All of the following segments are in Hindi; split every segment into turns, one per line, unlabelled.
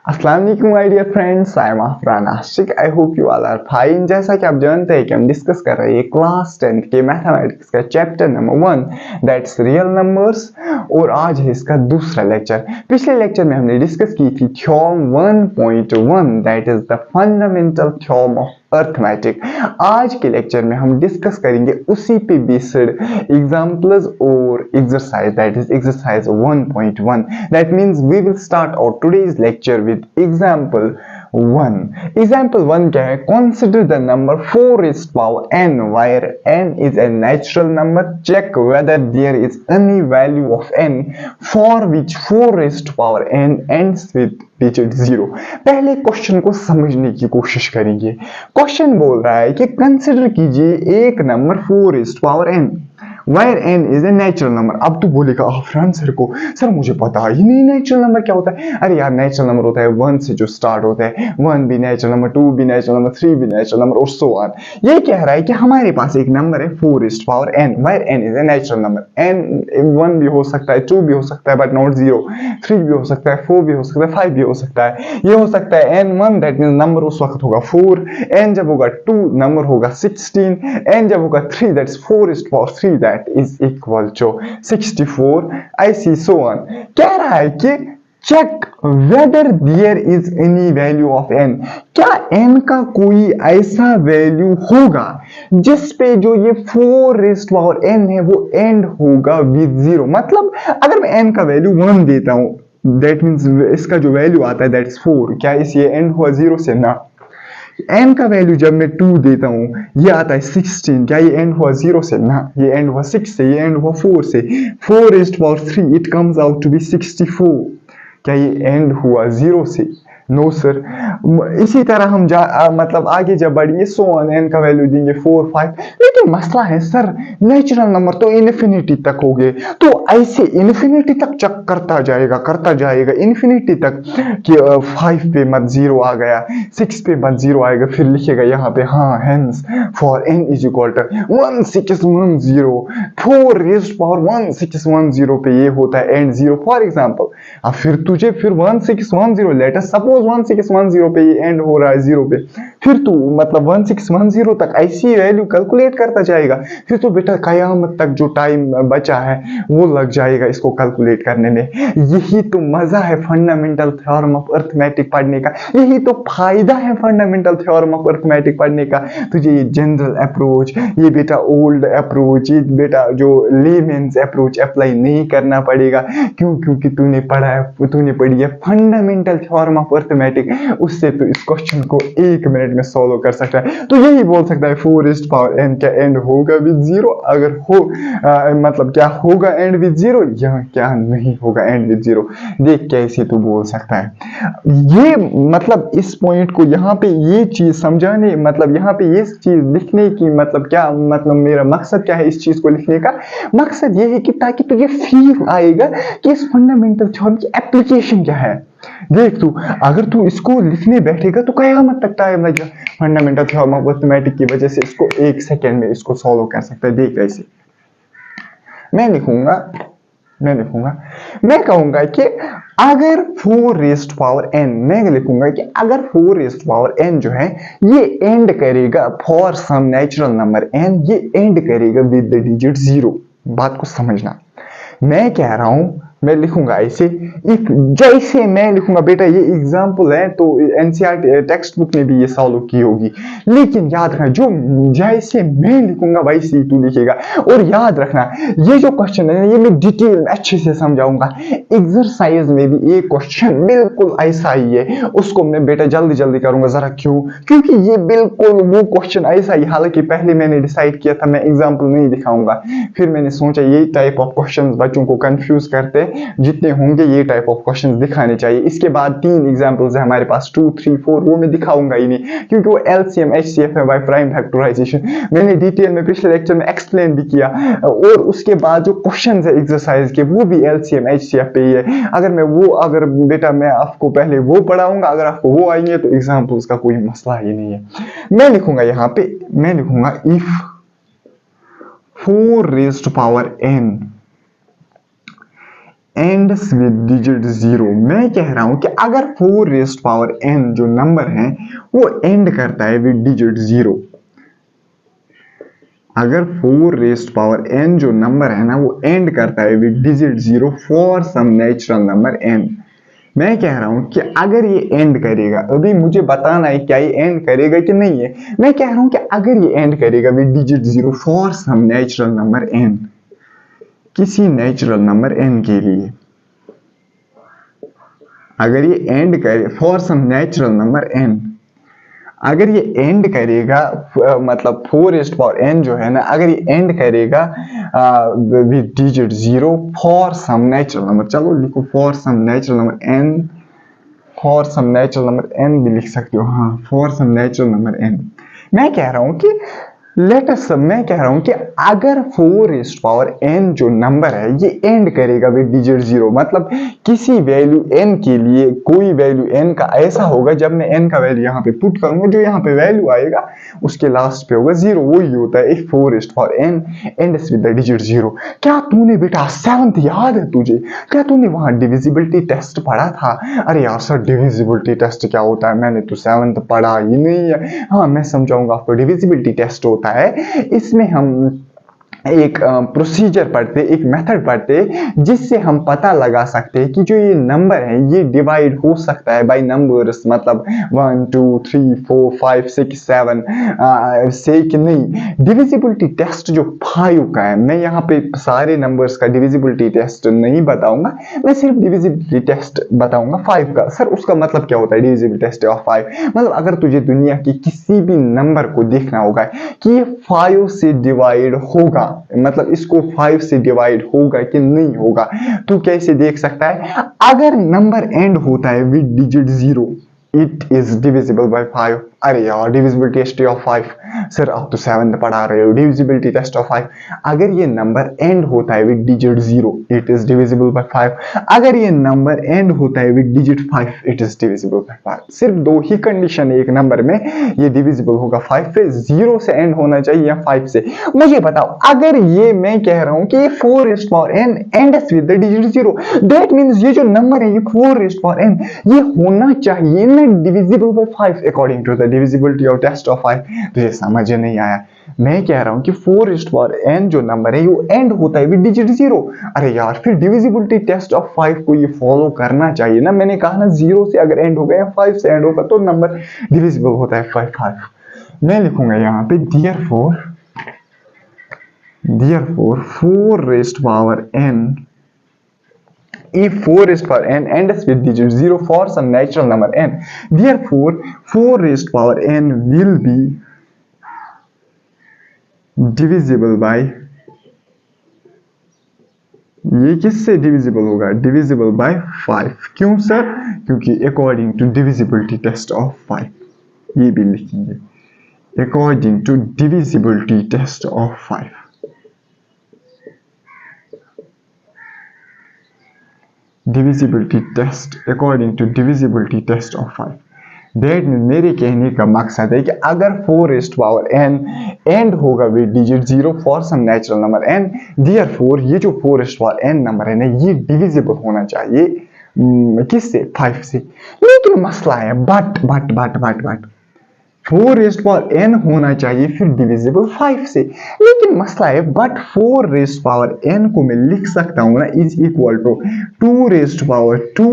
अस्सलाम वालेकुम my dear friends, I am Afran Ashiq. I hope you all are fine. जैसा कि आप जानते हैं कि हम डिस्कस कर रहे हैं क्लास 10 के मैथमेटिक्स का chapter number 1 that's real numbers, और आज है इसका दूसरा लेक्चर। पिछले लेक्चर में हमने डिस्कस की थी theorem 1.1 that is the fundamental theorem of arithmetic. आज के लेक्चर में हम डिस्कस करेंगे उसी पे बेस्ड एग्जांपल्स और exercise that is exercise 1.1। That means we will start our today's lecture with example 1। Example 1 क्या है? Consider the number 4 raised power n where n is a natural number. Check whether there is any value of n for which 4 raised power n ends with digit 0। पहले क्वेश्चन को समझने की कोशिश करेंगे। क्वेश्चन बोल रहा है कि कंसिडर कीजिए एक number 4 raised power n where n is a natural number। अब तो बोलेगा अफरान सर को, सर मुझे पता ही नहीं नेचुरल नंबर क्या होता है। अरे यार, नेचुरल नंबर होता है 1 से जो स्टार्ट होता है, 1 भी नेचुरल नंबर, 2 भी नेचुरल नंबर, 3 भी नेचुरल नंबर और सो ऑन। ये कह रहा है कि हमारे पास एक नंबर है 4 raised power n where n is a natural number। n 1 भी हो सकता है, 2 भी हो सकता है बट नॉट 0, 3 भी हो सकता है, 4 भी हो सकता है, 5 भी हो सकता है। ये हो सकता है n1 दैट मींस नंबर उस वक्त होगा 4, n जब होगा 2 नंबर होगा 16, n जब होगा 3 that's 4 raised power 3 that is equal to 64। ऐसी सो ऑन। कह रहा है कि check whether there is any value of n। क्या n का कोई ऐसा वैल्यू होगा जिस पे जो ये 4 raised power n है वो एंड होगा विद 0। मतलब अगर मैं n का वैल्यू 1 देता हूं दैट मींस इसका जो वैल्यू आता है दैट्स 4, क्या इस ये एंड हुआ 0 से? ना। n का वैल्यू जब मैं 2 देता हूं ये आता है 16, क्या ये एंड हुआ 0 से? ना, ये एंड हुआ 6 से, ये एंड हुआ 4 से। 4 raised power 3 it comes out to be 64, क्या ये एंड हुआ 0 से? No sir. इसी तरह हम मतलब आगे जब बढ़ेंगे सो ऑन, n का वैल्यू देंगे 4 5। लेकिन मसला है सर नेचुरल नंबर तो इन्फिनिटी तक हो गए, तो ऐसे इन्फिनिटी तक चेक करता जाएगा इन्फिनिटी तक कि 5 पे मत 0 आ गया, 6 पे मत 0 आएगा, फिर लिखेगा यहाँ पे हाँ hence for n is equal to 1610 4 raised power 1610 पे ये होता है एंड 0 फॉर एग्जांपल। अब फिर तुझे फिर 1610 लेट अस सपोज 1610 पे ये एंड हो रहा है 0 पे, फिर तू मतलब 1610 तक ऐसी वैल्यू कैलकुलेट करता जाएगा, फिर तो बेटा कयामत तक जो टाइम बचा है वो लग जाएगा इसको कैलकुलेट करने में। यही तो मजा है फंडामेंटल थ्योरम ऑफ अर्थमेटिक पढ़ने का, यही तो फायदा है फंडामेंटल थ्योरम ऑफ अर्थमेटिक पढ़ने का। तुझे ये जनरल अप्रोच, ये बेटा ओल्ड अप्रोच, ये बेटा जो लेमेन्स अप्रोच अप्लाई नहीं करना पड़ेगा। क्यों? क्योंकि तूने पढ़ी है फंडामेंटल थ्योरम ऑफ अर्थमेटिक। उससे तो इस क्वेश्चन को 1 मिनट में सॉल्व कर सकता है। तो यही बोल सकता है 4 raised power n क्या एंड होगा विद 0? अगर हो मतलब क्या होगा एंड विद 0 या क्या नहीं होगा एंड विद 0? देख कैसे तू बोल सकता है। ये मतलब इस पॉइंट को यहाँ पे ये चीज समझाने, मतलब यहाँ पे ये चीज लिखने की मतलब क्या, मतलब मेरा मकसद क्या है इस चीज को लिखने का? मकसद ये है कि ताकि तुझे फील आएगा कि इस फंडामेंटल थ्योरम की एप्लीकेशन क्या है। देख तू अगर तू इसको लिखने बैठेगा तो कयामत तक टाइम लगेगा। फंडामेंटल थ्योरम ऑफ अर्थमेटिक की वजह से इसको 1 सेकेंड में इसको सॉल्व कर सकता है। देख ऐसे मैं कहूंगा कि अगर 4 raised power n, मैं लिखूंगा कि अगर 4 raised power n जो है ये एंड करेगा for some natural number n, ये एंड करेगा विद द डिजिट 0। बात को समझना, मैं कह रहा हूं मैं लिखूंगा ऐसे, जैसे मैं लिखूंगा बेटा ये एग्जांपल है तो एनसीईआरटी टेक्स्ट बुक में भी ये सॉल्व की होगी, लेकिन याद रखना जो जैसे मैं लिखूंगा वैसे ही तू लिखेगा। और याद रखना ये जो क्वेश्चन है ये मैं डिटेल में अच्छे से समझाऊंगा। एक्सरसाइज में भी एक क्वेश्चन बिल्कुल ऐसा ही है, उसको मैं बेटा जल्दी जल्दी करूंगा। जरा क्यों? क्योंकि ये बिल्कुल वो क्वेश्चन ऐसा ही, हालांकि पहले मैंने डिसाइड किया था मैं एग्जाम्पल नहीं दिखाऊंगा, फिर मैंने सोचा ये टाइप ऑफ क्वेश्चन बच्चों को कंफ्यूज करते जितने होंगे ये टाइप ऑफ क्वेश्चंस दिखाने चाहिए। इसके बाद 3 एग्जांपल्स है हमारे पास 2 3 4, वो मैं दिखाऊंगा ही नहीं क्योंकि वो एलसीएम एचसीएफ है बाय प्राइम फैक्टराइजेशन। मैंने डिटेल में पिछले लेक्चर में एक्सप्लेन भी किया, और उसके बाद जो क्वेश्चंस है एक्सरसाइज के वो भी एलसीएम एचसीएफ पे ही है। अगर बेटा मैं आपको पहले वो पढ़ाऊंगा, अगर आपको वो आएंगे तो एग्जांपल्स का कोई मसला ही नहीं है। मैं लिखूंगा यहाँ पे, मैं लिखूंगा if 4 raised power n ends with digit 0। मैं कह रहा हूं कि अगर 4 रेस्ट पावर n जो नंबर है वो एंड करता है विद डिजिट 0, अगर 4 रेस्ट पावर n जो नंबर है ना वो एंड करता है with digit 0 for some natural number n, मैं कह रहा हूं कि अगर ये एंड करेगा, अभी मुझे बताना है क्या ये एंड करेगा कि नहीं है, मैं कह रहा हूं कि अगर ये एंड करेगा with digit 0 for some natural number n, किसी नेचुरल नंबर n के लिए, अगर ये एंड करे for some natural number n, अगर ये एंड करेगा मतलब 4 रेस्ट पावर n जो है ना, अगर ये एंड करेगा with digit 0 for some natural number, चलो लिखो for some natural number n, for some natural number n भी लिख सकते हो, हाँ for some natural number n। मैं कह रहा हूं कि मैं कह रहा हूं कि अगर 4 रेस्ट पावर n जो नंबर है ये एंड करेगा विद डिजिट 0, मतलब किसी वैल्यू n के लिए कोई वैल्यू n का ऐसा होगा, जब मैं n का वैल्यू यहाँ पे पुट करूंगा जो यहाँ पे वैल्यू आएगा उसके लास्ट पे होगा 0, वही होता है if 4 raised power n ends with the digit 0। क्या तूने बेटा 7th याद है तुझे? क्या तूने वहां डिविजिबिलिटी टेस्ट पढ़ा था? अरे यार सर डिविजिबिलिटी टेस्ट क्या होता है, मैंने तो 7th पढ़ा ही नहीं है। हाँ मैं समझाऊंगा आपको, डिविजिबिलिटी टेस्ट होता है, इसमें हम एक प्रोसीजर पढ़ते, एक मेथड पढ़ते जिससे हम पता लगा सकते हैं कि जो ये नंबर है ये डिवाइड हो सकता है बाय नंबर्स, मतलब 1 2 3 4 5 6 7 से कि नहीं। डिविजिबिलिटी टेस्ट जो 5 का है, मैं यहाँ पे सारे नंबर्स का डिविजिबिलिटी टेस्ट नहीं बताऊंगा, मैं सिर्फ डिविजिबिलिटी टेस्ट बताऊंगा 5 का। सर उसका मतलब क्या होता है डिविजिबिलिटी टेस्ट ऑफ 5? मतलब अगर तुझे दुनिया की किसी भी नंबर को देखना होगा कि ये 5 से डिवाइड होगा, मतलब इसको 5 से डिवाइड होगा कि नहीं होगा, तू कैसे देख सकता है? अगर नंबर एंड होता है with digit 0 it is divisible by 5। अरे यार डिविजिबिलिटी टेस्ट ऑफ 5, सर आप तो 7th पढ़ा रहे हो, डिविजिबिलिटी टेस्ट ऑफ 5, अगर ये नंबर एंड होता है with digit 0 it is divisible by 5, अगर ये नंबर एंड होता है with digit 5 it is divisible by 5। सिर्फ दो ही कंडीशन है एक नंबर में, ये डिविजिबल होगा 5 से, 0 से एंड होना चाहिए या 5 से। मुझे बताओ अगर ये मैं कह रहा हूं कि ये 4 raised power n ends with the digit 0, that means ये जो नंबर है ये 4 रेस्ट पावर n ये होना चाहिए ना divisible by 5 according to the divisibility of test of 5। तो ये समझ नहीं आया। मैं कह रहा हूं कि 4 रेस्ट पावर n जो नंबर है वो एंड होता है विद डिजिट 0। अरे यार फिर डिविजिबिलिटी टेस्ट ऑफ 5 को ये फॉलो करना चाहिए ना, मैंने कहा ना 0 से अगर एंड होगा या 5 से एंड होगा तो नंबर डिविजिबल होता है 5। मैं लिखूंगा यहाँ पे therefore 4 raised power n, if 4 raised power n ends with digit 0 for some natural number n, therefore 4 raised power n will be divisible by, ये किससे डिविजिबल होगा? Divisible by 5। क्यों सर? क्योंकि according to divisibility test of 5, ये भी लिखेंगे according to divisibility test of 5। Divisibility test according to divisibility test of 5, that मेरे कहने का मकसद है कि अगर 4 रेस्ट पावर n एंड होगा with digit 0 for some natural number n, therefore ये जो 4 रेस्ट पावर n नंबर है ना ये डिविजिबल होना चाहिए किससे? 5 से। लेकिन मसला है बट 4 रेस्ट पावर n होना चाहिए फिर डिविजिबल 5 से, लेकिन मसला है बट 4 रेस्ट पावर n को मैं लिख सकता हूं ना is equal to 2 raised power 2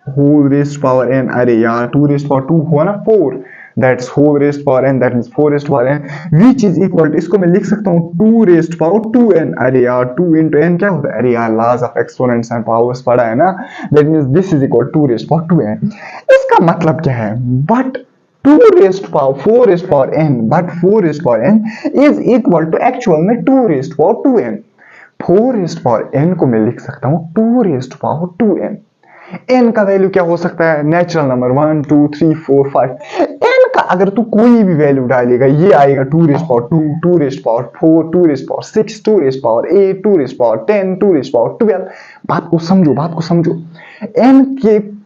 whole raised power n। अरे यार 2 रेस्ट पावर 2 हुआ ना 4, that's whole raised power n, that means 4 raised power n which is equal to, इसको मैं लिख सकता हूं 2 रेस्ट पावर 2n। अरे यार 2 into n क्या होता है? अरे यार laws of exponents and powers पढ़ा है ना, that means this is equal 2 raised power 2n। इसका मतलब क्या है? But 2 raised power 4 raised power n, but 4 raised power n is equal to actual में 2 raised power 2n। 4 raised power n को मैं लिख सकता हूँ 2 raised power 2n। n का वैल्यू क्या हो सकता है? Natural number 1 2 3 4 5। n का अगर तू कोई भी वैल्यू डालेगा ये आएगा 2 raised power 2, 2 raised power 4, 2 raised power 6, 2 raised power 8, 2 raised power 10, 2 raised power 12। बात को समझो।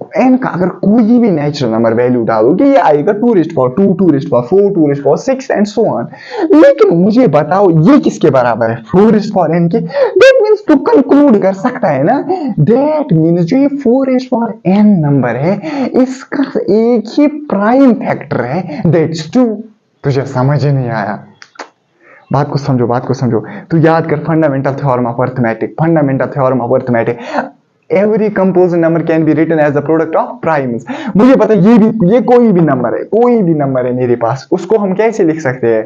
n का अगर कोई भी नेचुरल नंबर वैल्यू डालोगे ये आएगा 2 raised power 2, 2 raised power 4, 2 raised power 6 and so on. लेकिन मुझे बताओ ये किसके बराबर है? 4 raised power n के। दैट मींस तो कंक्लूड कर सकता है ना। दैट मीन्स जो ये 4n नंबर है इसका एक ही प्राइम फैक्टर है, दैट्स 2। तुझे समझ ही नहीं आया? बात को समझो, बात को समझो। तू याद कर fundamental theorem of arithmetic, fundamental theorem of arithmetic. Every composite number can be written as the product of primes. मुझे पता है ये कोई भी नंबर है, कोई भी नंबर है मेरे पास, उसको हम कैसे लिख सकते हैं?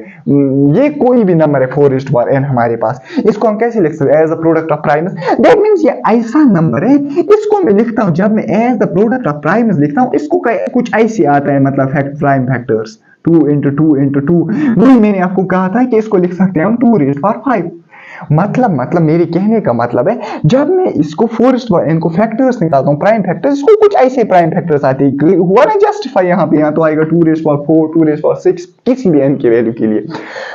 ये कोई भी नंबर है 4n हमारे पास, इसको हम कैसे लिख सकते हैं? As the product of primes. That means ये ऐसा नंबर है, इसको मैं लिखता हूं, जब मैं as the product of primes लिखता हूं, इसको कुछ ऐसे आता है, मतलब प्राइम फैक्टर्स 2 into 2 into 2। वही मैंने आपको कहा था कि इसको लिख सकते हैं हम 2⁵ मतलब मेरे कहने का मतलब है, जब मैं इसको 4n को फैक्टर्स निकालता हूँ, प्राइम फैक्टर्स, इसको कुछ ऐसे प्राइम फैक्टर्स आते हैं, हुआ ना जस्टिफाई। यहाँ पे तो आएगा 2⁴, 2⁶, किसी भी n की वैल्यू के लिए।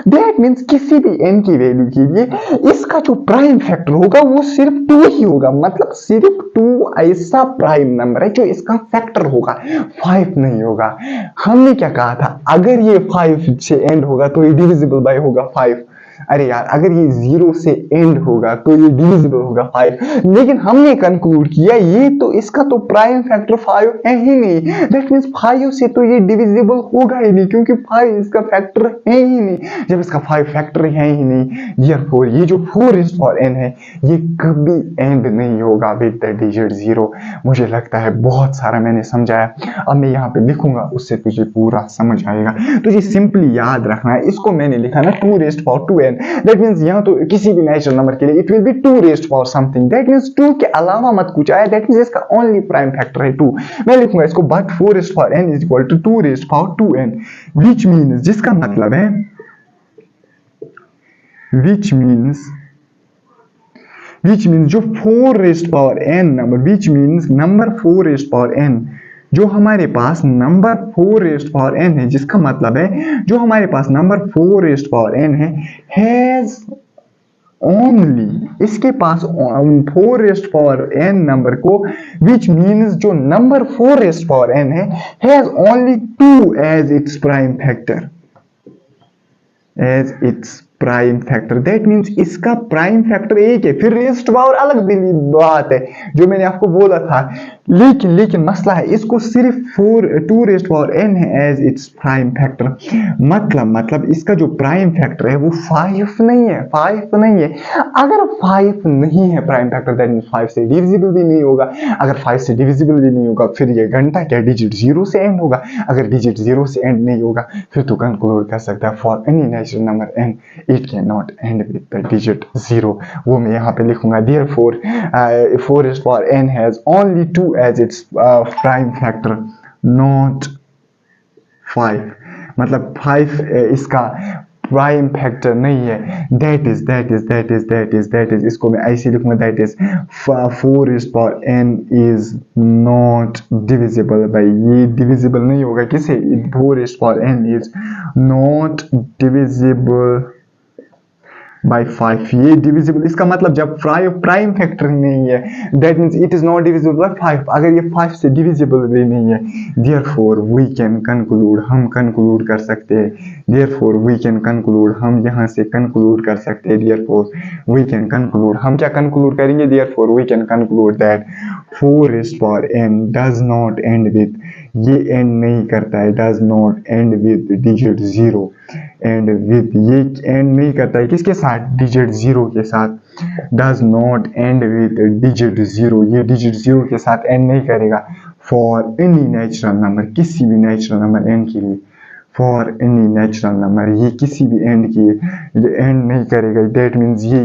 दैट मीन्स किसी भी n की वैल्यू के लिए इसका जो प्राइम फैक्टर होगा वो सिर्फ 2 ही होगा। मतलब सिर्फ 2 ऐसा प्राइम नंबर है जो इसका फैक्टर होगा, 5 नहीं होगा। हमने क्या कहा था? अगर ये 5 से एंड होगा तो ये डिविजिबल बाय होगा 5। अरे यार, अगर ये 0 से एंड होगा तो ये डिविजिबल होगा 5। लेकिन हमने कंक्लूड किया ये तो इसका तो प्राइम फैक्टर 5 है ही नहीं। दैट मींस 5 से तो ये डिविजिबल होगा ही नहीं, क्योंकि 5 इसका फैक्टर है ही नहीं। जब इसका 5 फैक्टर है ही नहीं, देयरफॉर ये जो 4n है ये कभी एंड नहीं होगा विद द डिजिट 0। मुझे लगता है बहुत सारा मैंने समझाया, अब मैं यहाँ पे लिखूंगा, उससे तुझे पूरा समझ आएगा। तुझे सिंपली याद रखना है, इसको मैंने लिखा ना 2⁴2n। दैट मींस यहाँ तो किसी भी नेचुरल नंबर के लिए it will be 2⁴ something. That means 2 के अलावा मत कुछ आया, दैट मींस इसका ओनली प्राइम फैक्टर है 2। मैं लिखूंगा इसको but 4n is equal to 2⁴2n, which means, जिसका मतलब है, विच मीन्स जो 4n number, which means number 4n, जो हमारे पास नंबर 4n है, जिसका मतलब है जो हमारे पास नंबर 4n है, हैज ओनली, इसके पास 4n नंबर को, विच मीन्स जो नंबर 4n है has only 2 as its prime factor, as its prime factor. That means इसका प्राइम फैक्टर एक है, फिर रेस्ट पावर अलग बात है जो मैंने आपको बोला था। लेकिन मसला है, इसको सिर्फ 2⁴n है एज इट्स प्राइम फैक्टर। मतलब इसका जो प्राइम फैक्टर है वो 5 नहीं है, 5 नहीं है। अगर 5 नहीं है प्राइम फैक्टर, दैट मींस 5 से डिविजिबल भी नहीं होगा। अगर 5 से डिविजिबल भी नहीं होगा, फिर ये घंटा क्या डिजिट 0 से एंड होगा। अगर डिजिट 0 से एंड नहीं होगा, फिर तो कंक्लूड कर सकता है for any natural number n it cannot end with the digit 0। वो मैं यहाँ पे लिखूंगा, therefore 4n has only 2 as its prime factor, not 5। मतलब 5 इसका प्राइम फैक्टर नहीं है। दैट इज इसको मैं ऐसे लिखूंगा, that is 4n is not divisible by, ये डिविजिबल नहीं होगा किसे? 4n is not divisible by 5। ये डिविजिबल, इसका मतलब जब प्राइम फैक्टर नहीं है, that means it is not divisible by 5। अगर ये 5 से डिविजिबल भी नहीं है, देयरफॉर वी कैन कंक्लूड, हम कंक्लूड कर सकते हैं, देयरफॉर वी कैन कंक्लूड, हम यहाँ से कंक्लूड कर सकते हैं, देयरफॉर वी कैन कंक्लूड, हम क्या कंक्लूड करेंगे? Therefore we can conclude that 4n does not end with, ये एंड नहीं करता है, does not end with digit 0, end with, ये एंड नहीं करता है किसके साथ? डिजिट 0 के साथ। Does not end with digit 0, ये डिजिट 0 के साथ एंड नहीं करेगा फॉर एनी नेचुरल नंबर, किसी भी नेचुरल नंबर n के लिए, फॉर एनी नेचुरल नंबर, ये किसी भी एंड की एंड नहीं करेगा। दैट मीन्स ये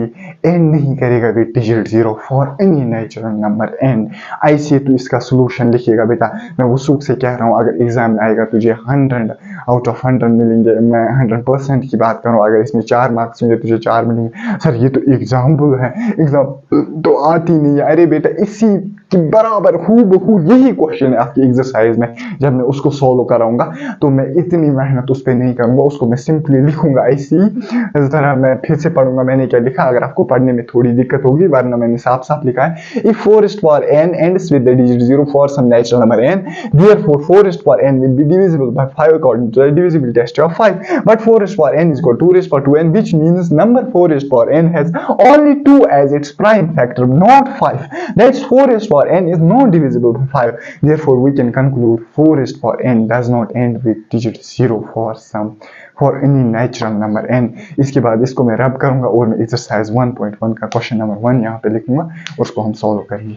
एंड नहीं करेगा with digit 0 for any natural number n। ऐसे तो इसका सोल्यूशन लिखिएगा बेटा, मैं वसूख से कह रहा हूँ, अगर एग्जाम में आएगा तुझे 100 आउट ऑफ 100 मिलेंगे, मैं 100% की बात करूँ, अगर इसमें 4 मार्क्स होंगे तुझे 4 मिलेंगे। सर ये तो एग्जाम्पल है, एग्जाम तो आती नहीं है। अरे बेटा इसी के बराबर हूबहू यही क्वेश्चन है आपकी एक्सरसाइज में, जब मैं उसको सॉल्व कराऊंगा तो मैं इतनी मेहनत उस पर नहीं करूंगा, उसको मैं सिंपली लिखूंगा ऐसी, इस तरह मैं फिर से पढ़ूंगा मैंने क्या लिखा। अगर आपको पढ़ने में थोड़ी दिक्कत होगी, वरना मैंने साफ साफ लिखा है, if 4n ends with the digit 0 for some natural number n, therefore 4n will be divisible by 5 according to the divisibility test of 5. But 4 raised to power n is equal to 2 raised to power 2n, which means number 4 raised to power n has only 2 as its prime factor, not 5. That's 4 raised to power n is not divisible by 5. Therefore, we can conclude 4 raised to power n does not end with digit 0 for any natural number n. इसके बाद इसको मैं रब करूंगा और मैं एक्सरसाइज 1.1 का क्वेश्चन नंबर 1 यहाँ पे लिखूंगा और उसको हम सॉल्व करेंगे।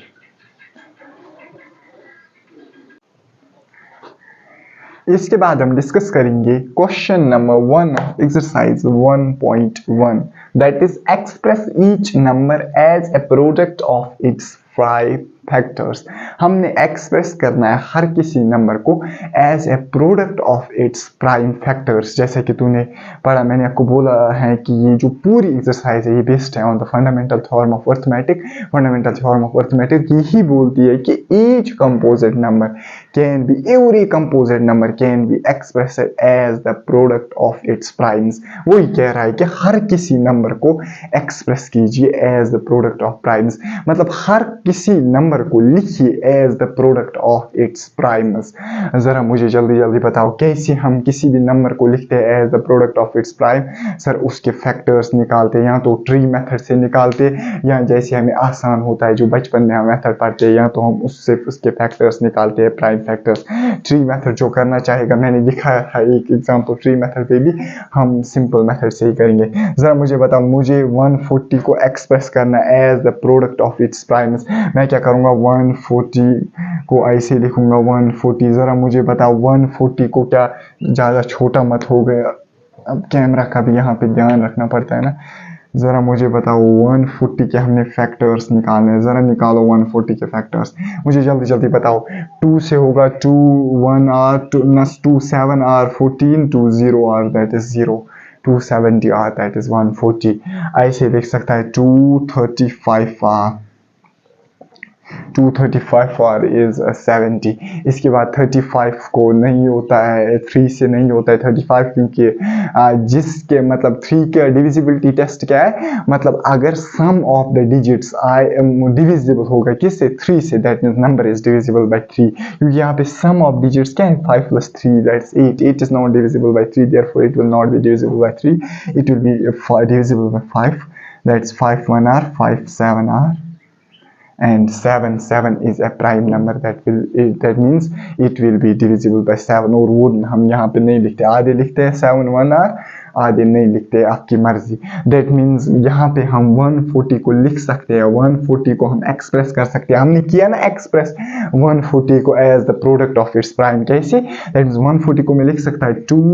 इसके बाद हम डिस्कस करेंगे question number 1 of exercise 1.1, that is express each number as a product of its 5 factors. हमने एक्सप्रेस करना है हर किसी नंबर को as a product of its prime factors. जैसे कि तूने पढ़ा, मैंने आपको बोला है कि ये जो पूरी एक्सरसाइज है ये बेस्ड है on the fundamental theorem of arithmetic. Fundamental theorem of arithmetic यही बोलती है कि each composite number can be, every composite number can be expressed as the product of its primes. वही कह रहा है कि हर किसी नंबर को एक्सप्रेस कीजिए as the product of primes, मतलब हर किसी नंबर को लिखिए as the product of its primes. जरा मुझे जल्दी जल्दी बताओ कैसे हम किसी भी नंबर को लिखते हैं as the product of its prime. Sir उसके फैक्टर्स निकालते हैं, या तो ट्री मेथड से निकालते, या जैसे हमें आसान होता है जो बचपन में हम मेथड पढ़ते हैं, या तो हम उससे उसके फैक्टर्स निकालते हैं, प्राइम फैक्टर्स। ट्री मेथड जो करना चाहेगा, मैंने दिखाया था एक एग्जाम्पल ट्री मेथड पे भी, हम सिंपल मेथड से ही करेंगे। जरा मुझे बताओ, मुझे 140 को एक्सप्रेस करना as the product of its primes. मैं क्या करूंगा, 140 को ऐसे लिखूंगा 140। जरा मुझे बताओ 140 को क्या ज़्यादा छोटा मत हो गया, अब कैमरा का भी यहाँ पे ध्यान रखना पड़ता है ना। जरा मुझे बताओ 140 के हमने फैक्टर्स निकालने हैं, जरा निकालो 140 के फैक्टर्स मुझे जल्दी जल्दी बताओ। 2 से होगा 2 1 r 2 7 r 14 2 0 r that is 0 270 r that is 140। ऐसे देख सकता है 235 r 235 r इज 70। इसके बाद 35 को नहीं होता है, 3 से नहीं होता है 35, क्योंकि जिसके मतलब 3 का डिविजिबिलिटी टेस्ट क्या है, मतलब अगर सम ऑफ द डिजिट्स डिविजिबल होगा किससे, 3 से, that means number is divisible by 3, क्योंकि यहाँ पे सम ऑफ डिजिट्स क्या है, 5 + 3 that's 8। 8 is not divisible by 3, therefore it will not be divisible by 3, it will be divisible by 5, that's 5 1 r 5 7 r and 7 is a prime number, that means it will be divisible by 7। और वो हम यहाँ पे नहीं लिखते, आधे लिखते हैं 7 1 r, आधे नहीं लिखते, आपकी मर्जी। that means यहाँ पे हम 140 को लिख सकते हैं, 140 को हम एक्सप्रेस कर सकते हैं। हमने किया ना एक्सप्रेस 140 को as the product of its prime, कैसे, that means 140 को मैं लिख सकता है 2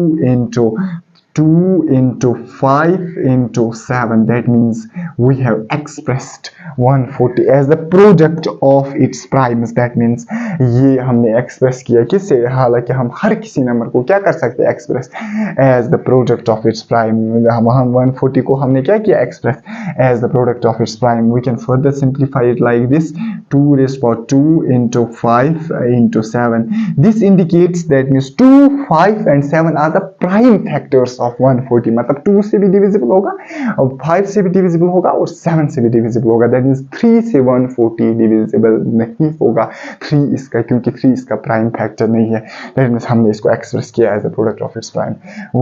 into 5 into 7, that means we have expressed 140 as the product of its primes। that means ये हमने एक्सप्रेस किया किससे, हालांकि हम हर किसी नंबर को क्या कर सकते हैं, express as the product of its prime. हम 140 को हमने क्या किया, express as the product of its prime. We can further simplify it like this, 2 raised to power 2 into 5 into 7। this indicates that means 2 5 and 7 are the prime factors of 140, मतलब 2 से भी डिविजिबल होगा और 5 से भी डिविजिबल होगा और 7 से भी डिविजिबल होगा। दैट मींस 3 से 140 डिविजिबल नहीं होगा, 3 इसका, क्योंकि 3 इसका प्राइम फैक्टर नहीं है। दैट मींस हमने इसको एक्सप्रेस किया as a product of its prime.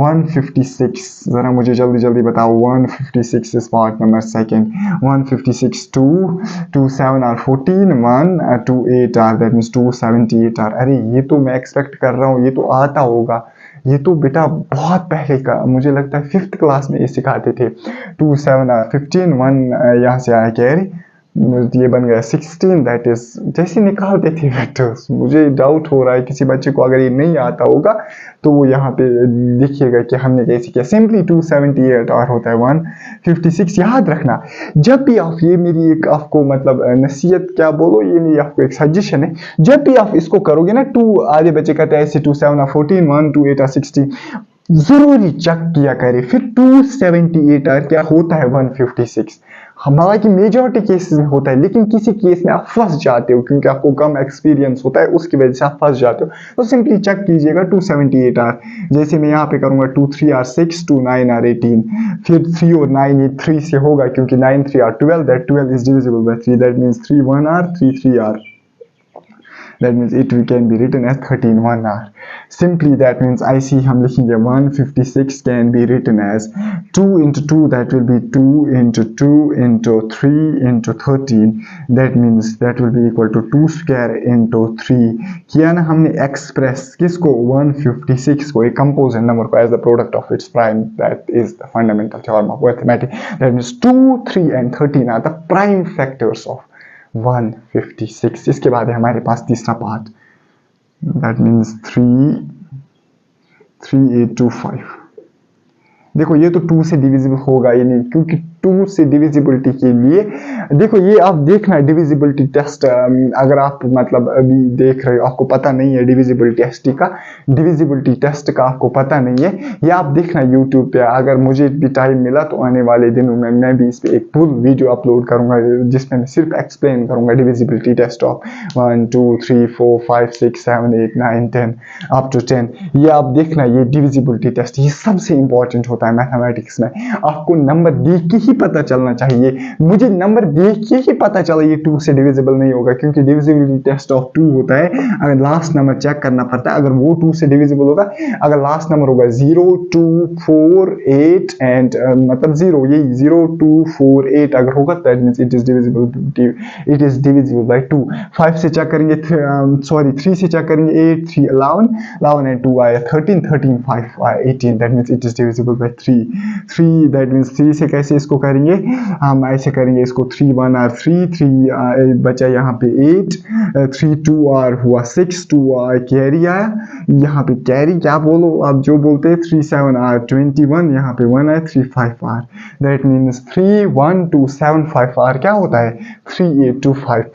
156, जरा मुझे जल्दी जल्दी बताओ, 156 is part number second. 156 2 7 r 14 1 2 8 r, that means 278 r। अरे ये तो मैं एक्सपेक्ट कर रहा हूँ, ये तो आता होगा, ये तो बेटा बहुत पहले का, मुझे लगता है 5th क्लास में ये सिखाते थे। 2 7 r 15 1 यहाँ से आया कैरी, ये बन गया 16, दैट इज जैसे निकालते थे वेक्टर्स। मुझे डाउट हो रहा है किसी बच्चे को अगर ये नहीं आता होगा तो वो यहाँ पे लिखिएगा कि हमने कैसे किया। सिंपली 278 और होता है 156। याद रखना, जब भी आप, ये मेरी एक आपको मतलब नसीहत क्या बोलो, ये मेरी आपको एक सजेशन है, जब भी आप इसको करोगे ना, 2 आधे बच्चे कहते हैं ऐसे 2 7 r 14 1 2 8 r 16, जरूरी चेक किया करे फिर 278 r क्या होता है 156। हालांकि मेजॉरिटी केसेस में होता है, लेकिन किसी केस में आप फंस जाते हो क्योंकि आपको कम एक्सपीरियंस होता है, उसकी वजह से आप फंस जाते हो। तो सिंपली चेक कीजिएगा 278 r, जैसे मैं यहाँ पे करूंगा 2 3 r 6 2 9 r 18, फिर 3 और 9 ये 3 से होगा क्योंकि 9 3 r 12, that 12 is divisible by 3, that means 3 1 r 3 3 r, that means it can be written as 13 1 r। Simply that means IC हम लिखेंगे 156 can be written as 2 into 2, that will be 2 into 2 into 3 into 13, that means that will be equal to 2 square into 3. किया ना हमने एक्सप्रेस किसको 156 को एक कंपोजिट नंबर को as the product of its prime. That is the fundamental theorem of arithmetic. That means 2, 3 and 13 are the prime factors of 156. इसके बाद है हमारे पास तीसरा पार्ट, that means 3825. देखो ये तो 2 से डिविजिबल होगा ही नहीं, क्योंकि 2 से डिविजिबिलिटी के लिए देखो ये आप देखना डिविजिबिलिटी टेस्ट, अगर आप मतलब अभी देख रहे हो आपको पता नहीं है डिविजिबिलिटी टेस्ट का आपको पता नहीं है, ये आप देखना YouTube पे। अगर मुझे भी टाइम मिला तो आने वाले दिनों में मैं भी इस पे एक फुल वीडियो अपलोड करूंगा जिसमें मैं सिर्फ एक्सप्लेन करूंगा divisibility test of 1 2 3 4 5 6 7 8 9 10 up to 10। ये आप देखना, ये डिविजिबिलिटी टेस्ट ये सबसे इंपॉर्टेंट होता है मैथमेटिक्स में। आपको नंबर देख के ही पता चलना चाहिए, मुझे नंबर देख के ही पता चला ये 2 से डिविजिबल नहीं होगा, क्योंकि डिविजिबिलिटी टेस्ट ऑफ 2 होता है अगर लास्ट नंबर चेक करना पड़ता है, अगर वो 2 से डिविजिबल होगा, अगर लास्ट नंबर होगा 0 2 4 8 एंड मतलब 0, यही 0 2 4 8 अगर होगा that means it is divisible by 2। 5 से चेक करेंगे 3 से चेक करेंगे 8 3 11 एंड 2 आया 13 13 5 18, that means it is divisible by 3 that means 3 से कैसे इसको करेंगे, हम ऐसे करेंगे इसको 3 1 आर 3 बचा यहाँ पे 8 3 2 आर हुआ 6 2 आर कैरी आया, यहाँ पे कैरी क्या बोलो आप जो बोलते हैं 3 7 आर 21, यहाँ पे 1 आया 3 5 आर, दैट मीन्स 3 1 2 7 5 आर क्या होता है 3825।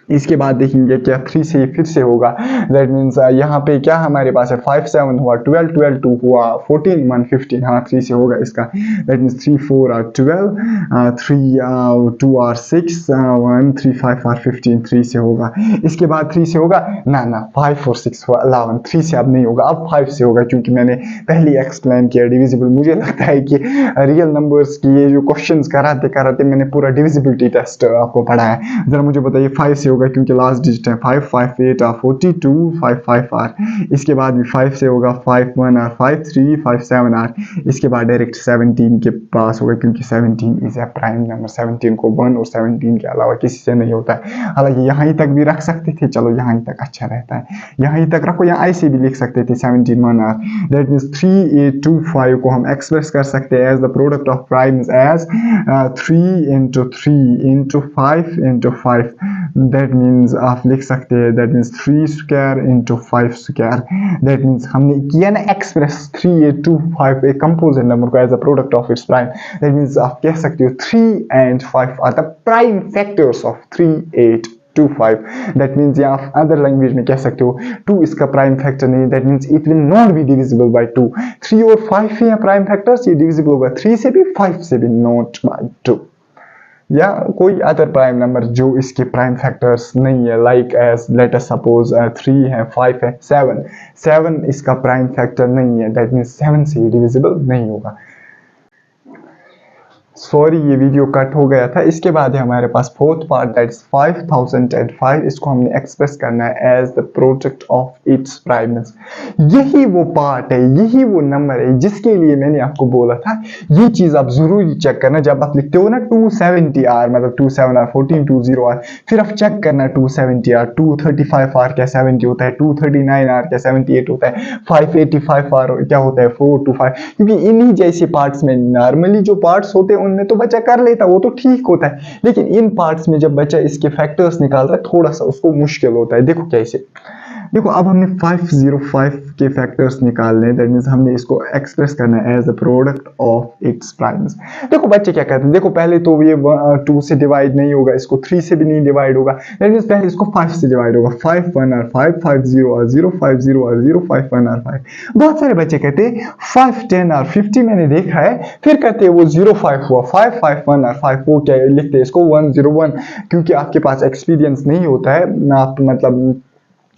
इसके बाद देखेंगे क्या 3 से फिर से होगा, दैट मीन्स यहाँ पे क्या हमारे पास है 5 7 हुआ 12 12 2 हुआ 14 1 15, हाँ 3 से होगा इसका, that means 3 4 r 12 3 2 r 6 1 3 5 r 15, 3 से होगा। इसके बाद 3 से होगा ना 5 और 6 हुआ 11, 3 से अब नहीं होगा, अब 5 से होगा, क्योंकि मैंने पहले एक्सप्लेन किया डिविजिबल। मुझे लगता है कि रियल नंबर्स की ये जो क्वेश्चंस कराते मैंने पूरा डिविजिबिलिटी टेस्ट आपको पढ़ाया है। जरा मुझे बताइए 5 से होगा क्योंकि लास्ट डिजिट है 5 5 8 आर 42 5 5 आर, इसके बाद भी 5 से होगा 5 1 आर 5 3 5 7 आर, इसके बाद डायरेक्ट 17 के पास होगा क्योंकि 17 इज ए प्राइम नंबर, 17 को 1 और 17 के अलावा किसी से नहीं होता है। हालांकि यहाँ ही तक भी रख सकते थे, चलो यहाँ ही तक अच्छा रहता है, यहाँ ही तक रखो, यहाँ ऐसे भी लिख सकते थे 17 1 आर, दैट मीन्स 3825 को हम एक्सप्रेस कर सकते हैं as the product of primes as 3 into 3 into 5 into 5, दैट मीन्स आप लिख सकते हैं दैट means 3 square into 5 square, that means हमने किया ना एक्सप्रेस 3825 एक कंपोजिट नंबर को as a product of its prime, that means आप कह सकते हो 3 and 5 are the prime factors of 3825, that means या आप अदर लैंग्वेज में कह सकते हो 2 इसका प्राइम फैक्टर नहीं, that means it will not be divisible by 2। 3 और 5 ही प्राइम फैक्टर्स, ये डिविजिबल बाय 3 से भी 5 से भी, नॉट बाय 2 या कोई अदर प्राइम नंबर जो इसके प्राइम फैक्टर्स नहीं है, like as let us suppose 3 है 5 है 7 इसका प्राइम फैक्टर नहीं है, दैट मीन्स 7 से डिविजिबल नहीं होगा। सॉरी ये वीडियो कट हो गया था। इसके बाद है हमारे पास फोर्थ पार्ट दैट इज 5005, इसको हमने एक्सप्रेस करना है as the product of its primes. यही वो पार्ट है, यही वो नंबर है जिसके लिए मैंने आपको बोला था ये चीज आप जरूरी चेक करना जब आप लिखते हो ना 270 आर, मतलब 27 आर 1420 आर, फिर आप चेक करना 270 आर 235 आर क्या 70 होता है, 239 आर क्या 78 होता है, 585 आर क्या होता है 425, क्योंकि इन्हीं जैसे पार्ट्स में नॉर्मली जो पार्ट्स होते हैं उनमें तो बच्चा कर लेता वो तो ठीक होता है, लेकिन इन पार्ट्स में जब बच्चा इसके फैक्टर्स निकाल रहा है थोड़ा सा उसको मुश्किल होता है। देखो कैसे, देखो अब हमने 505 के फैक्टर्स निकालने, दैट मींस हमने इसको एक्सप्रेस करना है as the product of its primes. देखो बच्चे क्या कहते हैं, देखो पहले तो ये 2 से डिवाइड नहीं होगा, इसको 3 से भी नहीं डिवाइड होगा, दैट मींस पहले इसको 5 से डिवाइड होगा, 5 1 आर 5 5 0 आर 0 5 0 आर 0 5 1 आर 5। बहुत सारे बच्चे कहते हैं 5 10 आर 50, मैंने देखा है, फिर कहते हैं वो 0 5 हुआ 5 5 1 आर 5, वो क्या लिखते हैं इसको 1 0 1, क्योंकि आपके पास एक्सपीरियंस नहीं होता है, आप मतलब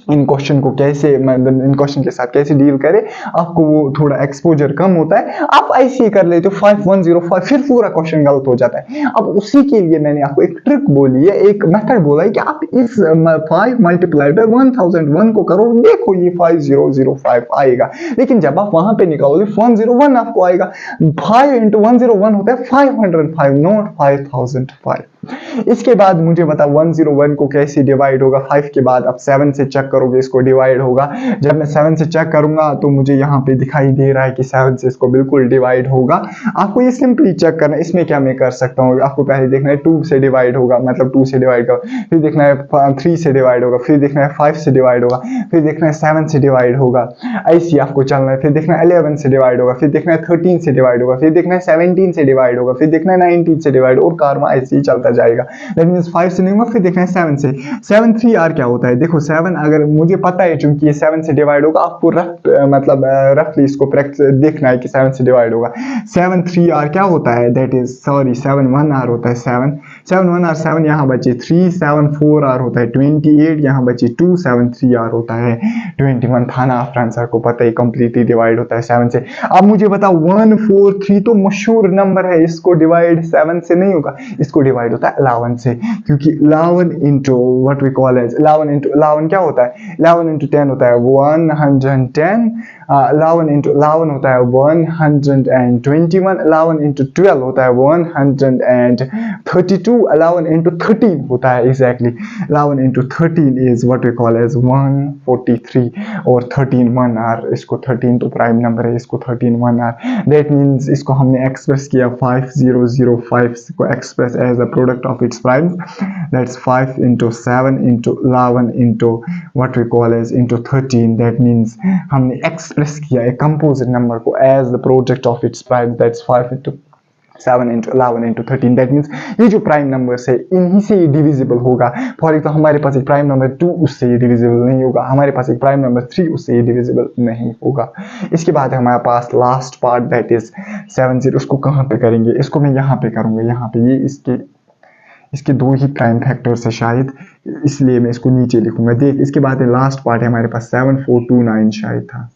इन क्वेश्चन को कैसे, मतलब इन क्वेश्चन के साथ कैसे डील करें, आपको वो थोड़ा एक्सपोजर कम होता है, आप ऐसे ही कर लेते हो 5105, फिर पूरा क्वेश्चन गलत हो जाता है। अब उसी के लिए मैंने आपको एक ट्रिक बोली है, एक मेथड बोला है कि आप इस 5 मल्टीप्लाइड बाय 1001 को करो, देखो ये 5005 आएगा। लेकिन जब आप वहां पे निकालोगे 101 आपको आएगा। 5 इंटू 101 होता है 505, नॉट 5005। इसके बाद मुझे बता 101 को कैसे डिवाइड होगा। 5 के बाद आप 7 से चेक करोगे, इसको डिवाइड होगा। जब मैं 7 से चेक करूंगा तो मुझे यहाँ पे दिखाई दे रहा है कि 7 से इसको बिल्कुल डिवाइड होगा। आपको ये सिंपली चेक करना है। इसमें क्या मैं कर सकता हूँ, आपको पहले देखना है 2 से डिवाइड होगा, मतलब 2 से डिवाइड होगा, फिर देखना है 3 से डिवाइड होगा, फिर देखना है 5 से डिवाइड होगा, फिर देखना है 7 से डिवाइड होगा। ऐसे आपको चलना है। फिर देखना है 11 से डिवाइड होगा, फिर देखना है 13 से डिवाइड होगा, फिर देखना है 17 से डिवाइड होगा, फिर देखना है 19 से डिवाइड, और कारवा ऐसे ही चलता जाएगा। 5 से नहीं होगा, फिर देखना है 7 से। 7 3 आर क्या होता है, देखो 7 अगर मुझे पता है चूंकि ये 7 से डिवाइड होगा, आपको मतलब रफली इसको देखना है कि 7 से डिवाइड होगा। 7 3 आर क्या होता है, दैट इज सॉरी 7 1 आर होता है। 7 7 1 आर 7 यहाँ बचे 3, 7 4 आर होता है 28, यहाँ बचे 2, 7 3 आर होता है 21। था ना फ्रेंड, सर को पता है कंप्लीटली डिवाइड होता है 7 से। अब मुझे बताओ 1 4 3 तो मशहूर नंबर है, इसको डिवाइड 7 से नहीं होगा, इसको डिवाइड होता है 11 से, क्योंकि 11 into what we call as 11 into 11 क्या होता है, 11 इंटू 10 होता है 110, 11 इंटू 11 होता है 121, 11 इंटू 12 होता है 132, 11 इंटू 13 होता है exactly 11 into 13 is what we call as 143, और 13 1 आर, इसको 13 तो प्राइम नंबर है, इसको 13 1 आर। दैट मीन्स इसको हमने एक्सप्रेस किया 5005 को express as a product of its primes, that's 5 into 7 into 11 into what we call as into 13। That means हमने एक्सप्रेस किया एक कंपोजिट नंबर को as the product of its prime, that's 5 into 7 into 11 into 13। That means ये जो प्राइम नंबर्स है इन्हीं से ये डिविजिबल होगा। फॉर एग्जाम्पल हमारे पास एक प्राइम नंबर 2, उससे ये डिविजिबल नहीं होगा। हमारे पास एक प्राइम नंबर 3, उससे ये डिविजिबल नहीं होगा। इसके बाद है हमारे पास लास्ट पार्ट, दैट इज 70। उसको कहाँ पे करेंगे, इसको मैं यहाँ पे करूँगा, यहाँ पे ये इसके 2 ही प्राइम फैक्टर्स है शायद, इसलिए मैं इसको नीचे लिखूंगा। देख, इसके बाद लास्ट पार्ट है हमारे पास 7429 शायद था,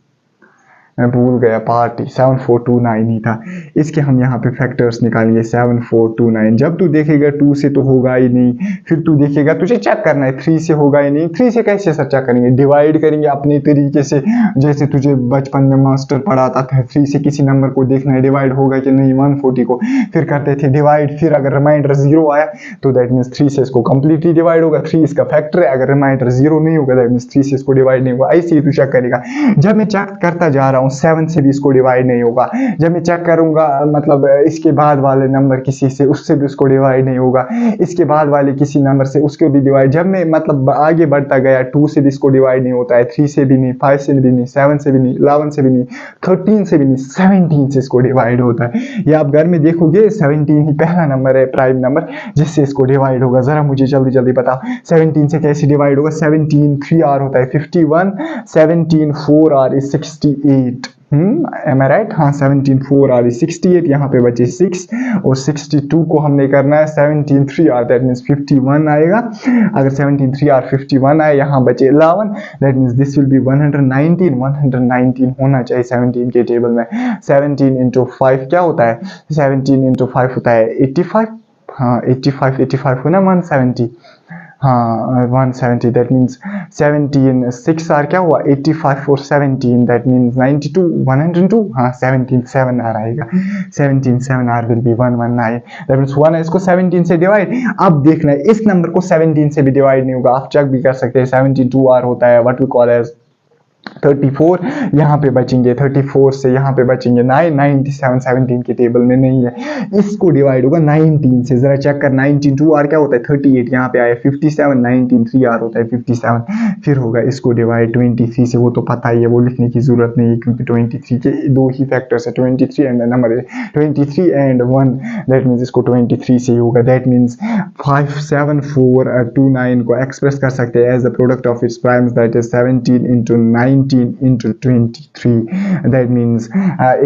मैं भूल गया, पार्ट 7429 ही था। इसके हम यहाँ पे फैक्टर्स निकालेंगे 7429। जब तू देखेगा 2 से तो होगा ही नहीं, फिर तू देखेगा, तुझे चेक करना है 3 से होगा ही नहीं। 3 से कैसे सर चेक करेंगे, डिवाइड करेंगे अपने तरीके से, जैसे तुझे बचपन में मास्टर पढ़ाता था। 3 से किसी नंबर को देखना है डिवाइड होगा कि नहीं, 140 को फिर करते थे डिवाइड, फिर अगर रिमाइंडर 0 आया तो दैट मीन्स 3 से इसको कंप्लीटली डिवाइड होगा, 3 इसका फैक्टर है। अगर रिमाइंडर 0 नहीं होगा दैट मीन्स 3 से इसको डिवाइड नहीं होगा। ऐसे ही तू चेक करेगा। जब मैं चेक करता जा रहा हूँ 7 से भी इसको डिवाइड नहीं होगा, जब मैं चेक करूंगा मतलब इसके बाद वाले नंबर किसी से, उससे भी उसको डिवाइड नहीं होगा, इसके बाद वाले किसी नंबर से उसको भी डिवाइड, जब मैं मतलब आगे बढ़ता गया 2 से भी इसको डिवाइड नहीं होता है, 3 से भी नहीं, 5 से भी नहीं, 7 से भी नहीं, 11 से भी नहीं, 13 से भी नहीं, 17 से इसको डिवाइड होता है। ये आप घर में देखोगे 17 ही पहला नंबर है प्राइम नंबर जिससे इसको डिवाइड होगा। जरा मुझे जल्दी जल्दी बताओ 17 से कैसे डिवाइड होगा। 17 3 आर होता है 51, 17 4 are is 68। am I right? हाँ 17 4 आर 68, यहाँ पे बचे 6 और 62 को हमने करना है 17 3 आर, दैट मीन्स 51 आएगा। अगर 17 3 आर 51 आए, यहाँ बचे 11, that means this will be 119 होना चाहिए 17 के टेबल में। 17 इंटू 5 क्या होता है, 17 इंटू 5 होता है 85, हाँ 85 हो ना 170, हाँ 170, दैट मीन्स 17 6 आर क्या हुआ 85 और 17, दैट मीन्स 92 102, हाँ 17 7 आर आएगा, 17 7 are will be 119, that means 1 है इसको 17 से डिवाइड। अब देखना है इस नंबर को 17 से भी डिवाइड नहीं होगा, आप चेक भी कर सकते हैं। 72 आर होता है व्हाट वी कॉल एज 34, यहाँ पे बचेंगे 34 से यहाँ पे बचेंगे 9, 97 17 के टेबल में नहीं है, इसको डिवाइड होगा 19 से। जरा चेक कर 19 2 आर क्या होता है 38, यहाँ पे आया 57, 19 3 आर होता है 57, फिर होगा इसको डिवाइड 23 से, वो तो पता ही है, वो लिखने की जरूरत नहीं है क्योंकि 23 के 2 ही फैक्टर्स है, 23 and number 23 and 1, that means इसको 23 से ही होगा। दैट मीन्स 57 4 29 को एक्सप्रेस कर सकते हैं as the product of its primes, that is 17 into 9 19 into 23. That means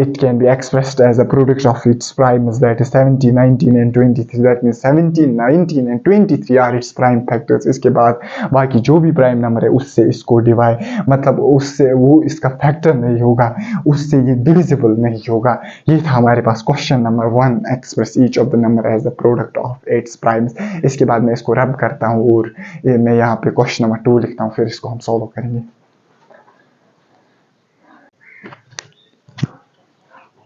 it can be expressed as a product of its primes, that is 17, 19 and 23. That means 17, 19 and 23 are its prime factors. इसके बाद बाकी जो भी प्राइम नंबर है उससे इसको डिवाइड, मतलब उससे वो इसका फैक्टर नहीं होगा, उससे ये डिविजिबल नहीं होगा. ये था हमारे पास question number 1, express each of the number as the product of its primes. इसके बाद मैं इसको रब करता हूँ और मैं यहाँ पे क्वेश्चन नंबर 2 लिखता हूँ, फिर इसको हम सॉल्व करेंगे.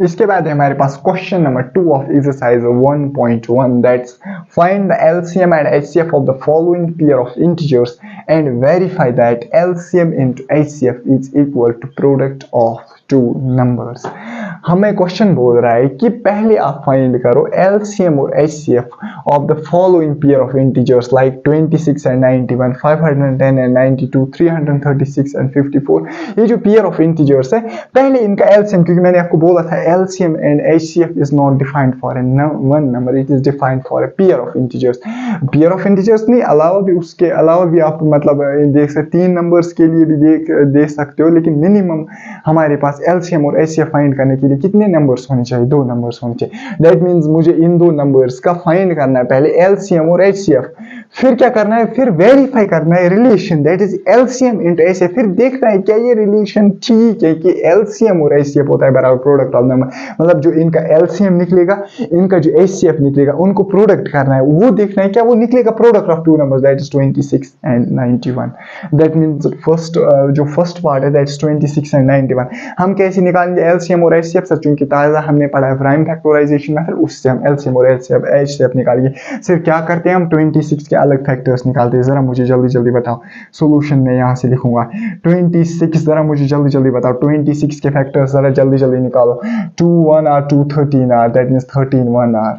इसके बाद है हमारे पास question number 2 of exercise 1.1, that's find the LCM and HCF of the following pair of integers and verify that LCM into HCF is equal to product of two numbers. हमें क्वेश्चन बोल रहा है कि पहले आप फाइंड करो एलसीएम और HCF of the following pair of integers like 26 and 91, 510 and 92, 336 and 54. ये जो पेयर ऑफ इंटीजर्स है, पहले इनका एलसीएम, क्योंकि मैंने आपको बोला था LCM and HCF is not defined for one number, it is defined for a pair of integers. Pair of integers नहीं, अलावा भी, उसके अलावा भी आप मतलब देख सकते, 3 नंबर्स के लिए भी दे सकते हो, लेकिन मिनिमम हमारे पास LCM और HCF फाइंड करने के लिए कितने नंबर्स होने चाहिए? 2 नंबर्स होने चाहिए. दैट मीन्स मुझे इन 2 नंबर्स का फाइंड करना है, पहले LCM और HCF, फिर क्या करना है, फिर वेरीफाई करना है relation, that is LCM into HCF. फिर देखना है क्या ये रिलेशन ठीक है कि LCM और HCF होता है बराबर प्रोडक्ट ऑफ नंबर, मतलब जो इनका LCM निकलेगा, इनका जो HCF निकलेगा, उनको प्रोडक्ट करना है, वो देखना है क्या वो निकलेगा product of 2 numbers, that is 26 and 91. That means जो फर्स्ट पार्ट है दैट इज 26 एंड 91. हम कैसे निकालेंगे LCM और HCF? सर चूंकि ताज़ा हमने पढ़ा है प्राइम फैक्टराइजेशन मेथड, उससे हम LCM और HCF निकालेंगे. सिर्फ क्या करते हैं हम 26 के अलग फैक्टर्स निकालते हैं. जरा मुझे जल्दी जल्दी बताओ, सोल्यूशन में यहाँ से लिखूंगा 26, जरा मुझे जल्दी जल्दी बताओ 26 के फैक्टर्स जरा जल्दी जल्दी निकालो. 2 1 are 2 13 are, that means 13 1 are.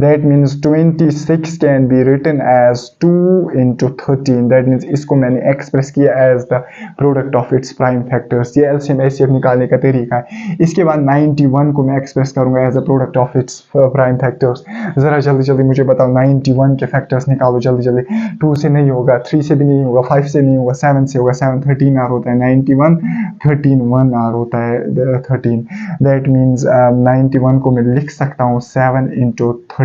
That means 26 can be written as 2 into 13. That means इसको मैंने एक्सप्रेस किया as the product of its prime factors. ये LCM HCF निकालने का तरीका है. इसके बाद 91 को मैं एक्सप्रेस करूंगा as a product of its prime factors. जरा जल्दी जल्दी मुझे बताओ 91 के फैक्टर्स निकालो जल्दी जल्दी. 2 से नहीं होगा, 3 से भी नहीं होगा, 5 से नहीं होगा, 7 से होगा. 7 13 R होता है, 91 13 1 R होता है 13. That means 91 को मैं लिख सकता हूँ 7 into 13.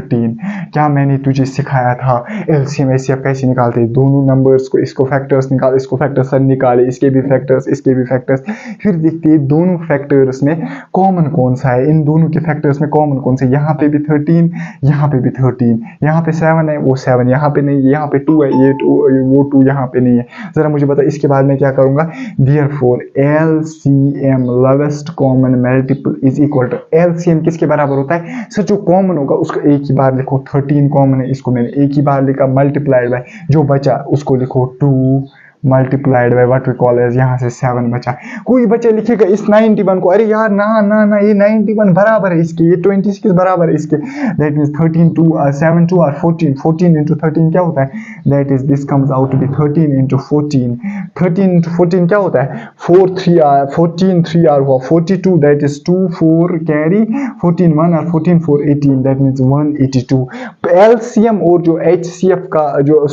क्या मैंने तुझे सिखाया था LCM HCF कैसे निकालते हैं? दोनों नंबर्स को, इसको फैक्टर्स निकाल, इसको फैक्टर्स निकाले, इसके भी फैक्टर्स, इसके भी फैक्टर्स, फिर देखते हैं दोनों फैक्टर्स में कॉमन कौन सा है, इन दोनों के फैक्टर्स में कॉमन कौन सा है. यहाँ पे भी 13, यहाँ पे भी 13, यहाँ पे 7 है, वो 7 यहाँ पे नहीं, यहाँ पे 2 है, ये 2, वो 2 यहाँ पे नहीं है. जरा मुझे बता. इसके बाद मैं क्या करूंगा, therefore LCM lowest common multiple is equal to LCM किसके बराबर होता है? सर जो कॉमन होगा उसको एक ही बार लिखो. 13 कॉमन है, इसको मैंने एक ही बार लिखा, मल्टीप्लाइड बाय जो बचा उसको लिखो 2 multiplied by what we call as, यहाँ से 7 बचा. कोई बच्चा लिखेगा इस 91 को, अरे यार ना ना ना, ये 91 बराबर है इसके, ये 26 बराबर है इसके. दैट मींस 13 2 7 2 और 14, 14 into 13 क्या होता है? That is this comes out to be 13 into 14. 13 into 14 क्या होता है? 4 3 r 14 3 r हुआ 42. दैट इज 2 4 कैरी 14 1 और 14 4 18. That means 182. LCM और जो HCF का जो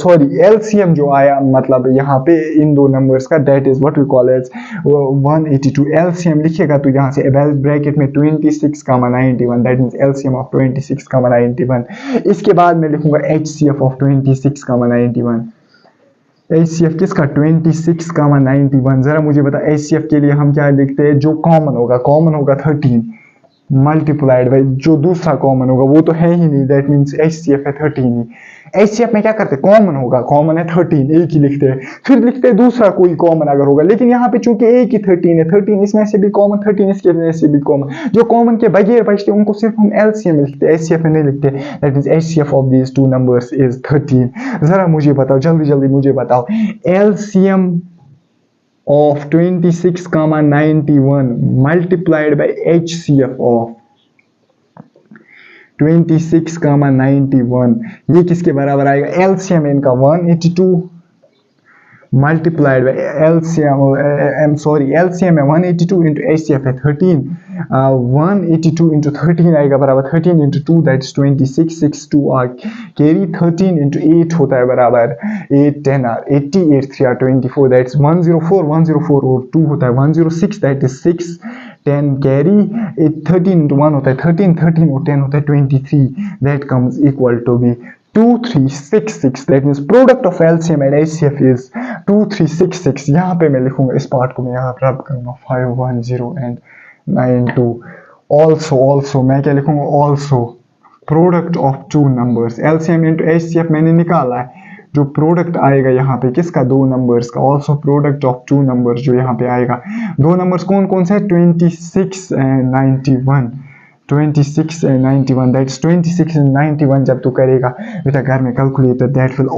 LCM जो आया मतलब यहाँ पे इन 2 नंबर्स का, that is what we call as 182. LCM लिखिएगा तो यहाँ से ब्रैकेट में 26 comma 91. That means LCM of 26 comma 91. इसके बाद मैं लिखूंगा HCF ऑफ 26 कामा 91. HCF किसका? 26 कामा 91. जरा मुझे बता HCF के लिए हम क्या लिखते हैं? जो कॉमन होगा 13 मल्टीप्लाइड बाई जो दूसरा कॉमन होगा वो तो है ही नहीं, दैट मींस HCF है 13 ही. HCF में क्या करते हैं? कॉमन है 13, एक ही लिखते हैं, फिर लिखते हैं दूसरा कोई कॉमन अगर होगा, लेकिन यहाँ पे चूंकि एक ही 13 है, 13 इसमें से भी कॉमन, 13 इसके में से भी कॉमन, जो कॉमन के बगैर बचते हैं उनको सिर्फ हम LCM में लिखते हैं, HCF में नहीं लिखते. That means HCF of these 2 numbers is 13. जरा मुझे बताओ जल्दी जल्दी मुझे बताओ LCM of 26 comma 91 multiplied by HCF of 26 comma 91, ये किसके बराबर आएगा? LCM इनका 182 multiplied by LCM है 182 into HCF है 13. 182 into 13 आएगा बराबर 13 into 2 that's 26, 6 2 are carry 13 into 8 होता है बराबर 8 10 आर 88 3 आर 24 दैट्स 104 और 2 होता है 106 दैट इज 6 10 कैरी 13 into 1 होता है 13 और 10 होता है 23 that comes equal to be 2366 that means product of LCM and HCF is 2366 यहाँ पे मैं लिखूंगा इस पार्ट को मैं यहाँ पर रब करूंगा 510 and 92 also मैं क्या लिखूंगा also product of two numbers LCM into HCF मैंने निकाला है जो प्रोडक्ट आएगा यहाँ पे किसका दो नंबर्स का also product of two numbers जो यहाँ पे आएगा दो नंबर्स कौन कौन से 26 and 91 26 and 91 that's 26 and 91 जब तू करेगा बेटा घर में calculator that will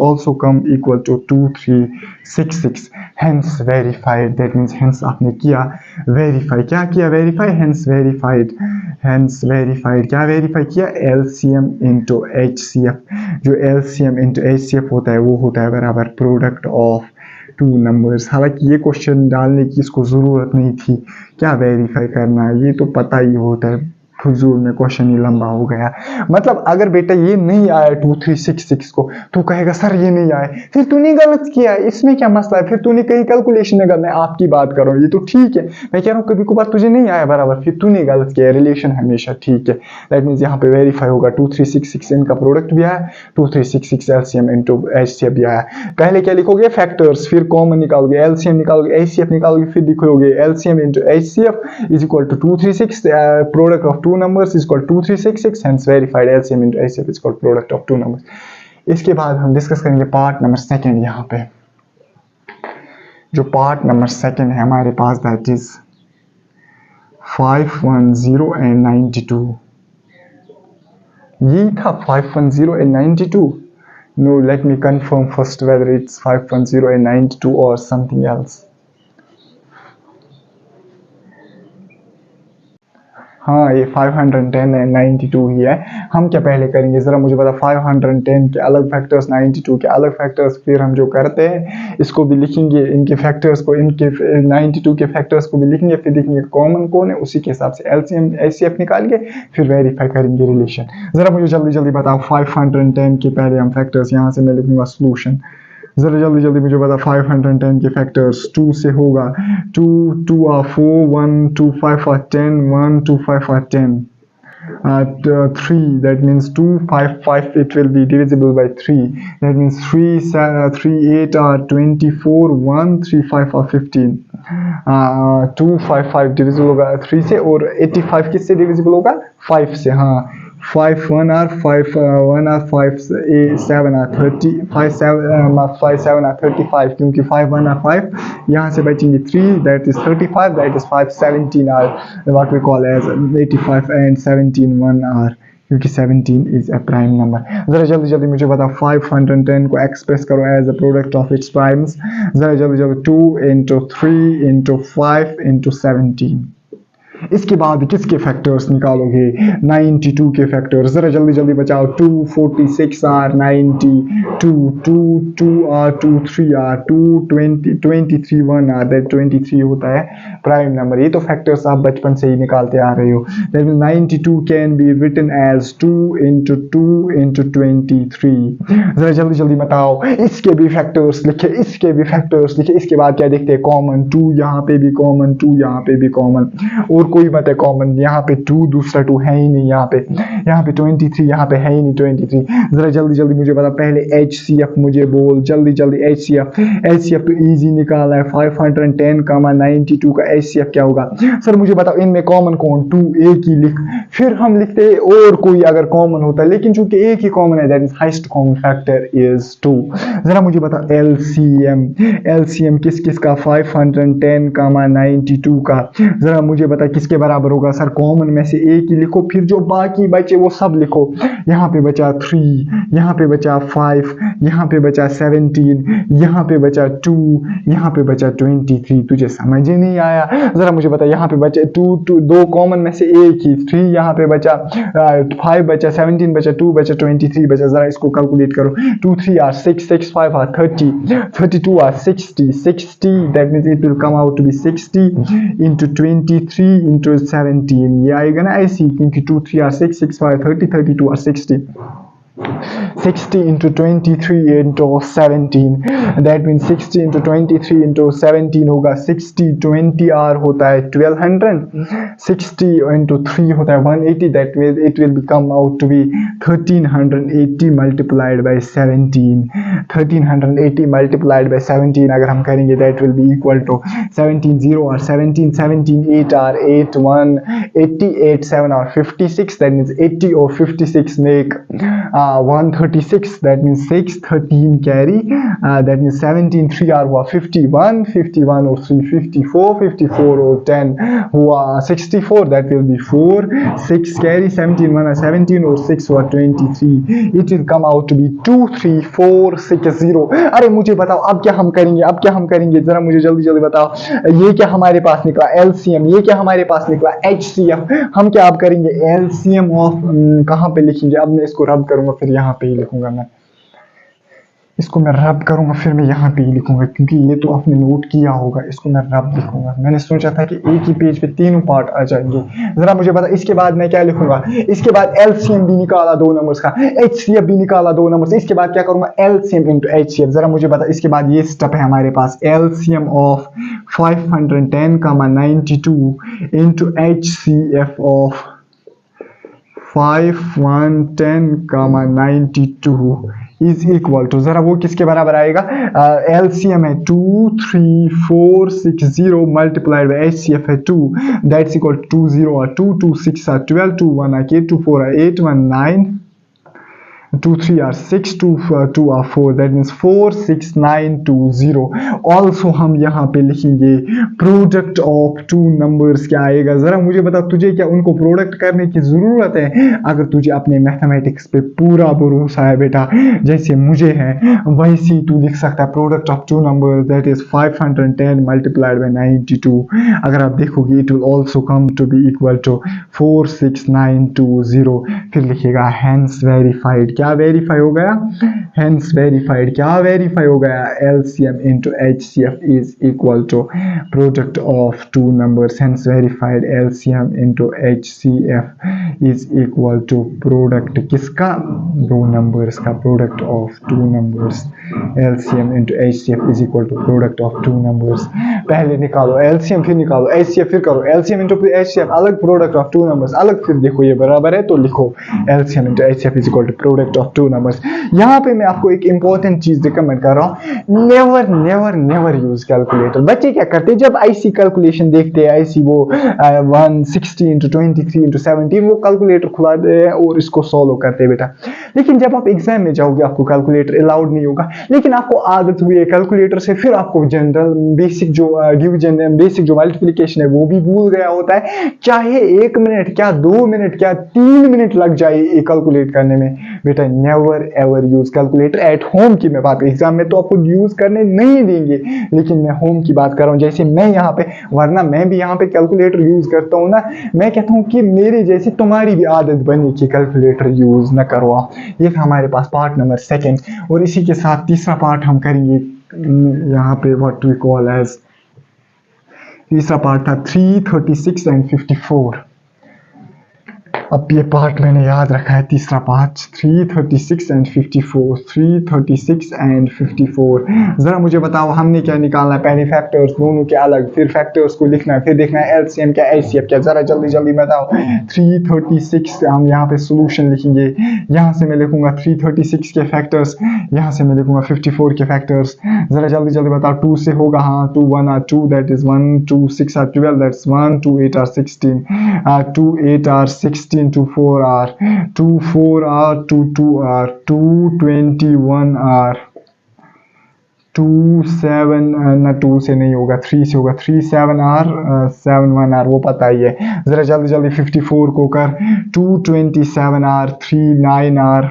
also come equal to 2366 hence verified that means hence आपने किया verify क्या किया verify hence verified क्या verify किया LCM into HCF जो LCM into HCF होता है वो होता है बराबर प्रोडक्ट ऑफ टू नंबर्स हालांकि ये क्वेश्चन डालने की इसको ज़रूरत नहीं थी क्या वेरीफाई करना है ये तो पता ही होता है फजूल में क्वेश्चन ही लंबा हो गया मतलब अगर बेटा ये नहीं आया 2366 को तो कहेगा सर ये नहीं आया फिर तूने गलत किया इसमें क्या मसला है फिर तूने कहीं कैलकुलेशन में मैं आपकी बात कर रहा हूँ ये तो ठीक है मैं कह रहा हूँ कभी कभार तुझे नहीं आया बराबर फिर तूने गलत किया रिलेशन हमेशा ठीक है दैट मीन्स यहाँ पे वेरीफाई होगा 2366 इनका प्रोडक्ट भी आया 2366 LCM into HCF भी आया पहले क्या लिखोगे फैक्टर्स फिर कॉमन निकालोगे LCM निकालोगे HCF निकालोगे फिर लिखोगे LCM into HCF is equal to 236 product of two numbers is called 2366 hence verified LCM into HCF is called product of two numbers इसके बाद हम डिस्कस करेंगे पार्ट नंबर सेकंड यहाँ पे जो पार्ट नंबर सेकंड है हमारे पास दैट इज 510 and 92 ये था 510 and 92 no let me confirm first whether it's 510 and 92 or something else हाँ ये 510 and 92 ही है हम क्या पहले करेंगे ज़रा मुझे बता 510 के अलग फैक्टर्स 92 के अलग फैक्टर्स फिर हम जो करते हैं इसको भी लिखेंगे इनके फैक्टर्स को इनके 92 के फैक्टर्स को भी लिखेंगे फिर देखेंगे कॉमन कौन है उसी के हिसाब से LCM HCF निकाल के फिर वेरीफाई करेंगे रिलेशन ज़रा मुझे जल्दी बताओ 510 के पहले हम फैक्टर्स यहाँ से मैं लिखूंगा सोल्यूशन जरा जल्दी मुझे बता 510 के फैक्टर्स 2 से होगा 2 2 are 4 1 2 5 are 10 1 2 5 are 10 3 that means 2 5 5 it will be divisible by 3 that means 3 8 are 24 1 3 5 are 15 2 5 5 divisible होगा 3 से और 85 किससे divisible होगा 5 से हाँ 5 1 are 5 1 are 5 7 are 30 5 7 are 35 क्योंकि 5 1 are 5 यहाँ से बचेंगे 3 that is 35 that is 5 17 are what we call as 85 and 17 1 are क्योंकि 17 is a prime number ज़रा जल्दी मुझे बता 510 को एक्सप्रेस करो as a product of its primes ज़रा जल्दी 2 into 3 into 5 into 17 इसके बाद किसके फैक्टर्स निकालोगे 92 के फैक्टर्स जरा जल्दी बचाओ 2 46 are 90 2 2 2 are 2 3 are 2 20 23 1 are that 23 होता है प्राइम नंबर ये तो फैक्टर्स आप बचपन से ही निकालते आ रहे हो that means 92 can be written as 2 into 2 into 23 जरा जल्दी बताओ इसके भी फैक्टर्स लिखे इसके बाद क्या देखते हैं कॉमन 2 यहाँ पे भी कॉमन 2 यहाँ पे भी कॉमन और कोई मत है कॉमन यहाँ पे 2 दूसरा 2 है ही नहीं यहाँ पे 23 यहाँ पे है ही नहीं 23 जरा जल्दी मुझे बता पहले HCF मुझे बोल जल्दी HCF तो इजी निकाला है 510 कामा 92 का HCF क्या होगा सर मुझे बताओ इनमें कॉमन कौन 2 एक ही लिख फिर हम लिखते हैं और कोई अगर कॉमन होता है लेकिन चूंकि एक ही कॉमन है that is highest common factor is 2 जरा मुझे बता LCM किस का 510 कामा 92 का जरा मुझे बता किसके बराबर होगा सर? कॉमन में से एक ही लिखो, फिर जो बाकी बचे वो सब लिखो। यहाँ पे बचा 3, यहाँ पे बचा 5, यहाँ पे बचा 17, यहाँ पे बचा 2, यहाँ पे बचा 23। तुझे समझ ही नहीं आया? जरा मुझे बता, यहाँ पे बचे 2 दो कॉमन में से एक ही, 3 यहाँ पे बचा, 5 बचा, 17 बचा, 2 बचा, 23 बचा। जरा इसको कैलकुलेट करो। 2 3 are 6, 6 5 are 30, 32 are 60, 60 that means it will come out to be 60 into 23 into 17। ये आएगा ना ऐसी, क्योंकि 2 3 are 6, 6 5 30, 32 are 60। 60 into 23 into 17, that means 60 into 23 into 17 होगा 60, 20 R होता है 1200, 60 into 3 होता है 180, that means it will become out to be 1380 multiplied by 17। 1380 multiplied by 17 अगर हम करेंगे that will be equal to 17 0 or 17, 17 8 or 8 1, 88 7 or 56, that means 80 or 56 make 136, that means 6, 13 carry, that means 17 3 are हुआ 51, 51 और 3 54, 54 और 10 हुआ 64, that will be 4, 6 carry, 17 1 are 17 और 6 हुआ 23। it will come out to be 2 3 4 6 0। अरे मुझे बताओ अब क्या हम करेंगे, अब क्या हम करेंगे, जरा मुझे जल्दी जल्दी बताओ। ये क्या हमारे पास निकला LCM, ये क्या हमारे पास निकला HCF। हम क्या अब करेंगे LCM ऑफ कहाँ पे लिखेंगे? अब मैं इसको रब करूंगा, फिर यहाँ पे ही लिखूंगा। मैं इसको मैं रब करूंगा, फिर मैं यहाँ पे ही लिखूंगा, क्योंकि ये तो आपने नोट किया होगा। इसको मैं रब लिखूंगा। मैंने सोचा था कि एक ही पेज पे तीनों पार्ट आ जाएंगे। जरा मुझे बता, इसके बाद मैं क्या लिखूंगा? इसके बाद LCM भी निकाला 2 नंबर्स का, HCF भी निकाला 2 नंबर्स। इसके बाद क्या करूंगा? LCM into HCF। जरा मुझे बता, इसके बाद ये स्टेप है हमारे पास, LCM of 510,92 into HCF of 5110,92 is equal to, जरा वो किसके बराबर आएगा? LCM है 2 3 4 6 0 मल्टीप्लाइड बाय HCF है 2, दैट्स इक्वल टू 2 0 और 2 2 6 are 12, 2 1 are 8, 2 4 are 8, 1 9, 2 3 are 6, 2 are 4, that means 46920। also हम यहाँ पे लिखेंगे प्रोडक्ट ऑफ 2 नंबर्स क्या आएगा? जरा मुझे बता, तुझे क्या उनको प्रोडक्ट करने की जरूरत है? अगर तुझे अपने मैथमेटिक्स पे पूरा भरोसा है बेटा, जैसे मुझे है, वैसे तू लिख सकता है product of 2 numbers, that is 510 multiplied by 92। अगर आप देखोगे it will also come to be equal to 46920। फिर लिखेगा हेंस वेरीफाइड। क्या वेरीफाई हो गया? Hence verified. क्या वेरीफाई हो गया? LCM into HCF is equal to product of 2 numbers। Hence verified LCM into HCF is equal to product किसका? 2 numbers का, product of 2 numbers। LCM into HCF is equal to product of 2 numbers। पहले निकालो LCM, फिर निकालो HCF, फिर करो LCM into HCF अलग, product of 2 numbers अलग, फिर देखो ये बराबर है तो लिखो LCM into HCF is equal to product of 2 numbers। यहाँ पे मैं आपको एक इंपॉर्टेंट चीज रिकमेंड कर रहा हूँ, never never never use calculator. बच्चे क्या करते हैं जब ऐसी कैलकुलेशन देखते हैं, ऐसी वो 160 into 23 into 17, वो कैलकुलेटर खुलाते हैं और इसको सॉल्व करते हैं बेटा। लेकिन जब आप एग्जाम में जाओगे आपको कैलकुलेटर अलाउड नहीं होगा, लेकिन आपको आदत हुई है कैलकुलेटर से, फिर आपको जनरल बेसिक जो डिवीजन, बेसिक जो मल्टीप्लिकेशन है वो भी भूल गया होता है। चाहे 1 मिनट क्या 2 मिनट क्या 3 मिनट लग जाए कैलकुलेट करने में, बेटा never ever use calculator at home की मैं बात। एग्जाम में तो आपको यूज करने नहीं देंगे, लेकिन मैं होम की बात कर रहा हूँ। जैसे मैं यहाँ पे, वरना मैं भी यहाँ पे कैलकुलेटर यूज करता हूँ ना, मैं कहता हूँ कि मेरे जैसे तुम्हारी भी आदत बनी कि कैलकुलेटर यूज न करो आप। ये था हमारे पास पार्ट नंबर 2, और इसी के साथ तीसरा पार्ट हम करेंगे यहाँ पे, व्हाट वी कॉल एज, तीसरा पार्ट था 336 and 54। अब ये पार्ट मैंने याद रखा है, तीसरा पार्ट 336 and 54, 336 and 54। जरा मुझे बताओ हमने क्या निकालना है? पहले फैक्टर्स दोनों के अलग, फिर फैक्टर्स को लिखना है, फिर देखना है LCM क्या HCF क्या। जरा जल्दी जल्दी बताओ। 336 हम यहाँ पे सोल्यूशन लिखेंगे, यहाँ से मैं लिखूंगा 336 के फैक्टर्स, यहाँ से मैं लिखूंगा 54 के फैक्टर्स। जरा जल्दी जल्दी बताओ। 2 से होगा, हाँ 2 1 are 2, that is 1, 2 6 are 12, that's 1, 2 8 are 16, 2 8 are 16, 2 4 are 2 4 are 2 2 are 2 21 are 2 7 ना 2 से नहीं होगा, 3 से होगा। 3 7 R 7 1 R वो पता ही है। ज़रा जल्दी जल्दी 54 को कर। 2 27 R 3 9 R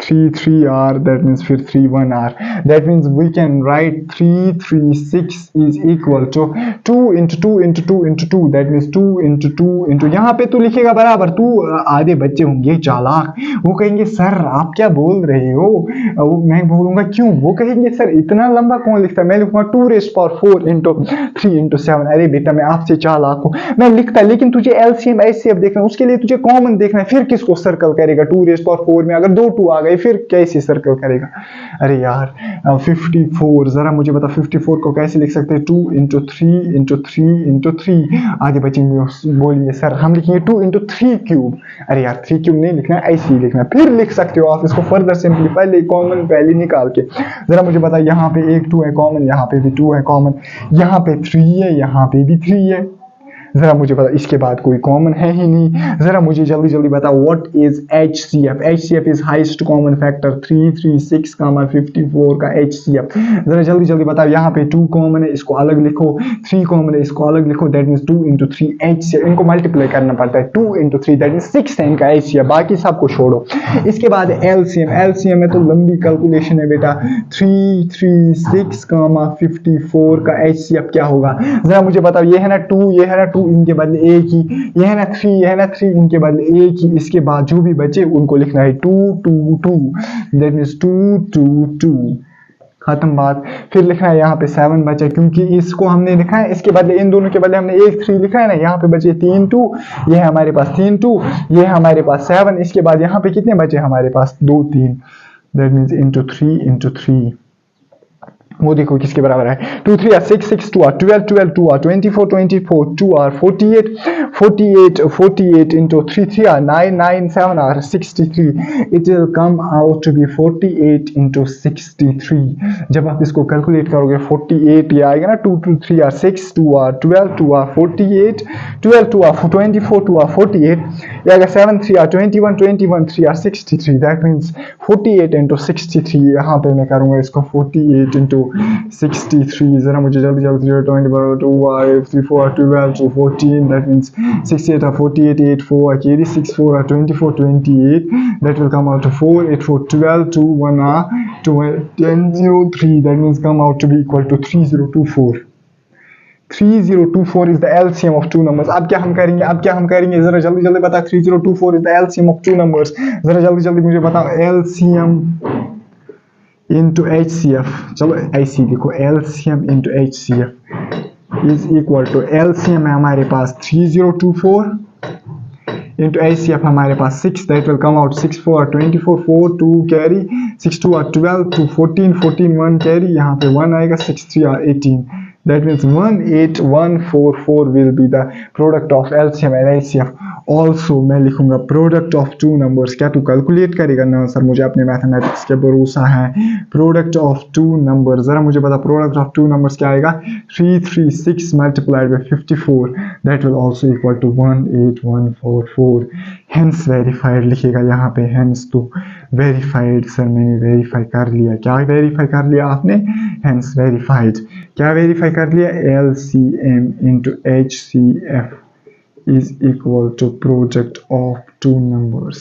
3 3 R, that means फिर 3 1 R, that means we can write 3 3 6 is equal to 2 into 2 into 2 into 2, that means 2 into 2 into, यहाँ पे तू लिखेगा बराबर। तू आधे बच्चे होंगे चालाक, वो कहेंगे सर आप क्या बोल रहे हो, मैं बोलूंगा क्यों, वो कहेंगे सर इतना लंबा कौन लिखता है, मैं लिखूंगा 2 raised power 4 into 3 into 7। अरे बेटा मैं आपसे चालाक हूँ, मैं लिखता, लेकिन तुझे LCM HCF देखना है, उसके लिए तुझे कॉमन देखना है, फिर किसको सर्कल करेगा। 2 raised power 4 में अगर 2 2 आ गए फिर कैसे सर्कल करेगा। अरे यार 54, जरा मुझे बता 54 को कैसे लिख सकते हैं। 2 into 3 into 3 into 3, आगे बच्चे बोलिए सर हम लिखेंगे 2 into 3 क्यूब। अरे यार 3 क्यूब नहीं लिखना है, ऐसे ही लिखना है। फिर लिख सकते हो आप इसको फर्दर सिंप्लीफाई, कॉमन पहले निकाल के। जरा मुझे बता, यहाँ पे एक 2 है कॉमन, यहाँ पे भी 2 है कॉमन, यहाँ पे 3 है, यहाँ पे भी 3 है। जरा मुझे बता इसके बाद कोई कॉमन है ही नहीं। जरा मुझे जल्दी जल्दी बता what is HCF। HCF is highest common factor. 3 3 6 54 का HCF। जरा जल्दी जल्दी बता, यहाँ पे 2 कॉमन है, इसको अलग लिखो, 3 कॉमन है, इसको अलग लिखो, दैट मींस 2 into 3 HCF। इनको मल्टीप्लाई करना पड़ता है, 2 into 3 दैट मींस 6 है इनका HCF, बाकी सबको छोड़ो। इसके बाद LCM। LCM में तो लंबी कैलकुलेशन है बेटा। 3 3 6 54 का HCF क्या होगा। जरा मुझे बताओ, ये है ना 2, ये है ना 2, इनके बदले एक ही, ये है ना 3, ये है ना 3, इनके बदले एक ही। इसके बाद जो भी बचे उनको लिखना है 2 2 2, दैट मींस 2 2 2, खत्म बात। फिर लिखना है यहाँ पे 7 बचा, क्योंकि इसको हमने लिखा है, इसके बदले इन दोनों के बदले हमने एक 3 लिखा है ना। यहाँ पे बचे 3 2, ये है हमारे पास 3 2, ये है हमारे पास 7। इसके बाद यहाँ पे कितने बचे हमारे पास 2 3, दैट मींस into 3 into 3। वो देखो किसके बराबर है। 2 3 6 6 2 12 12 2 24 24 2 48 48 48 into 3 3 9 9 7 63। It will come out to be 48 into 63। जब आप इसको कैलकुलेट करोगे 48 ये आएगा ना, 2 2 3 6 2 12 2 48 12 2 24 2 48, ये आएगा 7 3 21 21 3 63, दैट मींस 48 into 63। यहाँ पे मैं करूँगा इसको 48 into 63। जरा मुझे जल्दी जल्दी 20 2 3 4 12 2 14, that means 68 48 8 4 carry 6 4 24 28, that will come out to 4 8 4 12 2 1 2 10 0 3, that means come out to be equal to 3024। 3024 is the LCM of two numbers। अब क्या हम करेंगे, जरा जल्दी जल्दी बता। 3024 is the LCM of two numbers। जरा जल्दी जल्दी मुझे बताओ LCM into HCF। चलो ऐसे लिखो, LCM into HCF is equal to, LCM है हमारे पास 3024 into HCF हमारे पास 6, that will come out 6 4 24 4 2 carry 6 2 12 2 14 14 1 carry, यहाँ पे 1 आएगा, 6 3 18, that means 18144 will be the product of LCM and HCF। also मैं लिखूंगा product of two numbers। क्या तू कैलकुलेट करेगा ना सर, मुझे अपने मैथमेटिक्स के भरोसा है। product of two numbers, जरा मुझे बता product of two numbers क्या आएगा। 336 multiplied by 54, that will also equal to 18144। hence verified लिखेगा यहाँ पे, hence तो verified सर मैंने वेरीफाई कर लिया। क्या वेरीफाई कर लिया आपने, hence verified। क्या वेरीफाई कर लिया, LCM into HCF is equal to product of two numbers।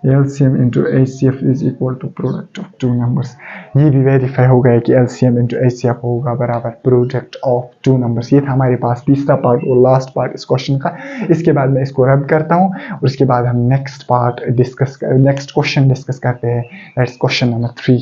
LCM into HCF is equal to product of two numbers। ये भी वेरीफाई हो गया कि LCM into HCF होगा बराबर product of two numbers। ये था हमारे पास तीसरा पार्ट और लास्ट पार्ट इस क्वेश्चन का। इसके बाद मैं इसको रब करता हूँ और इसके बाद हम नेक्स्ट क्वेश्चन डिस्कस करते हैं। That's question number 3।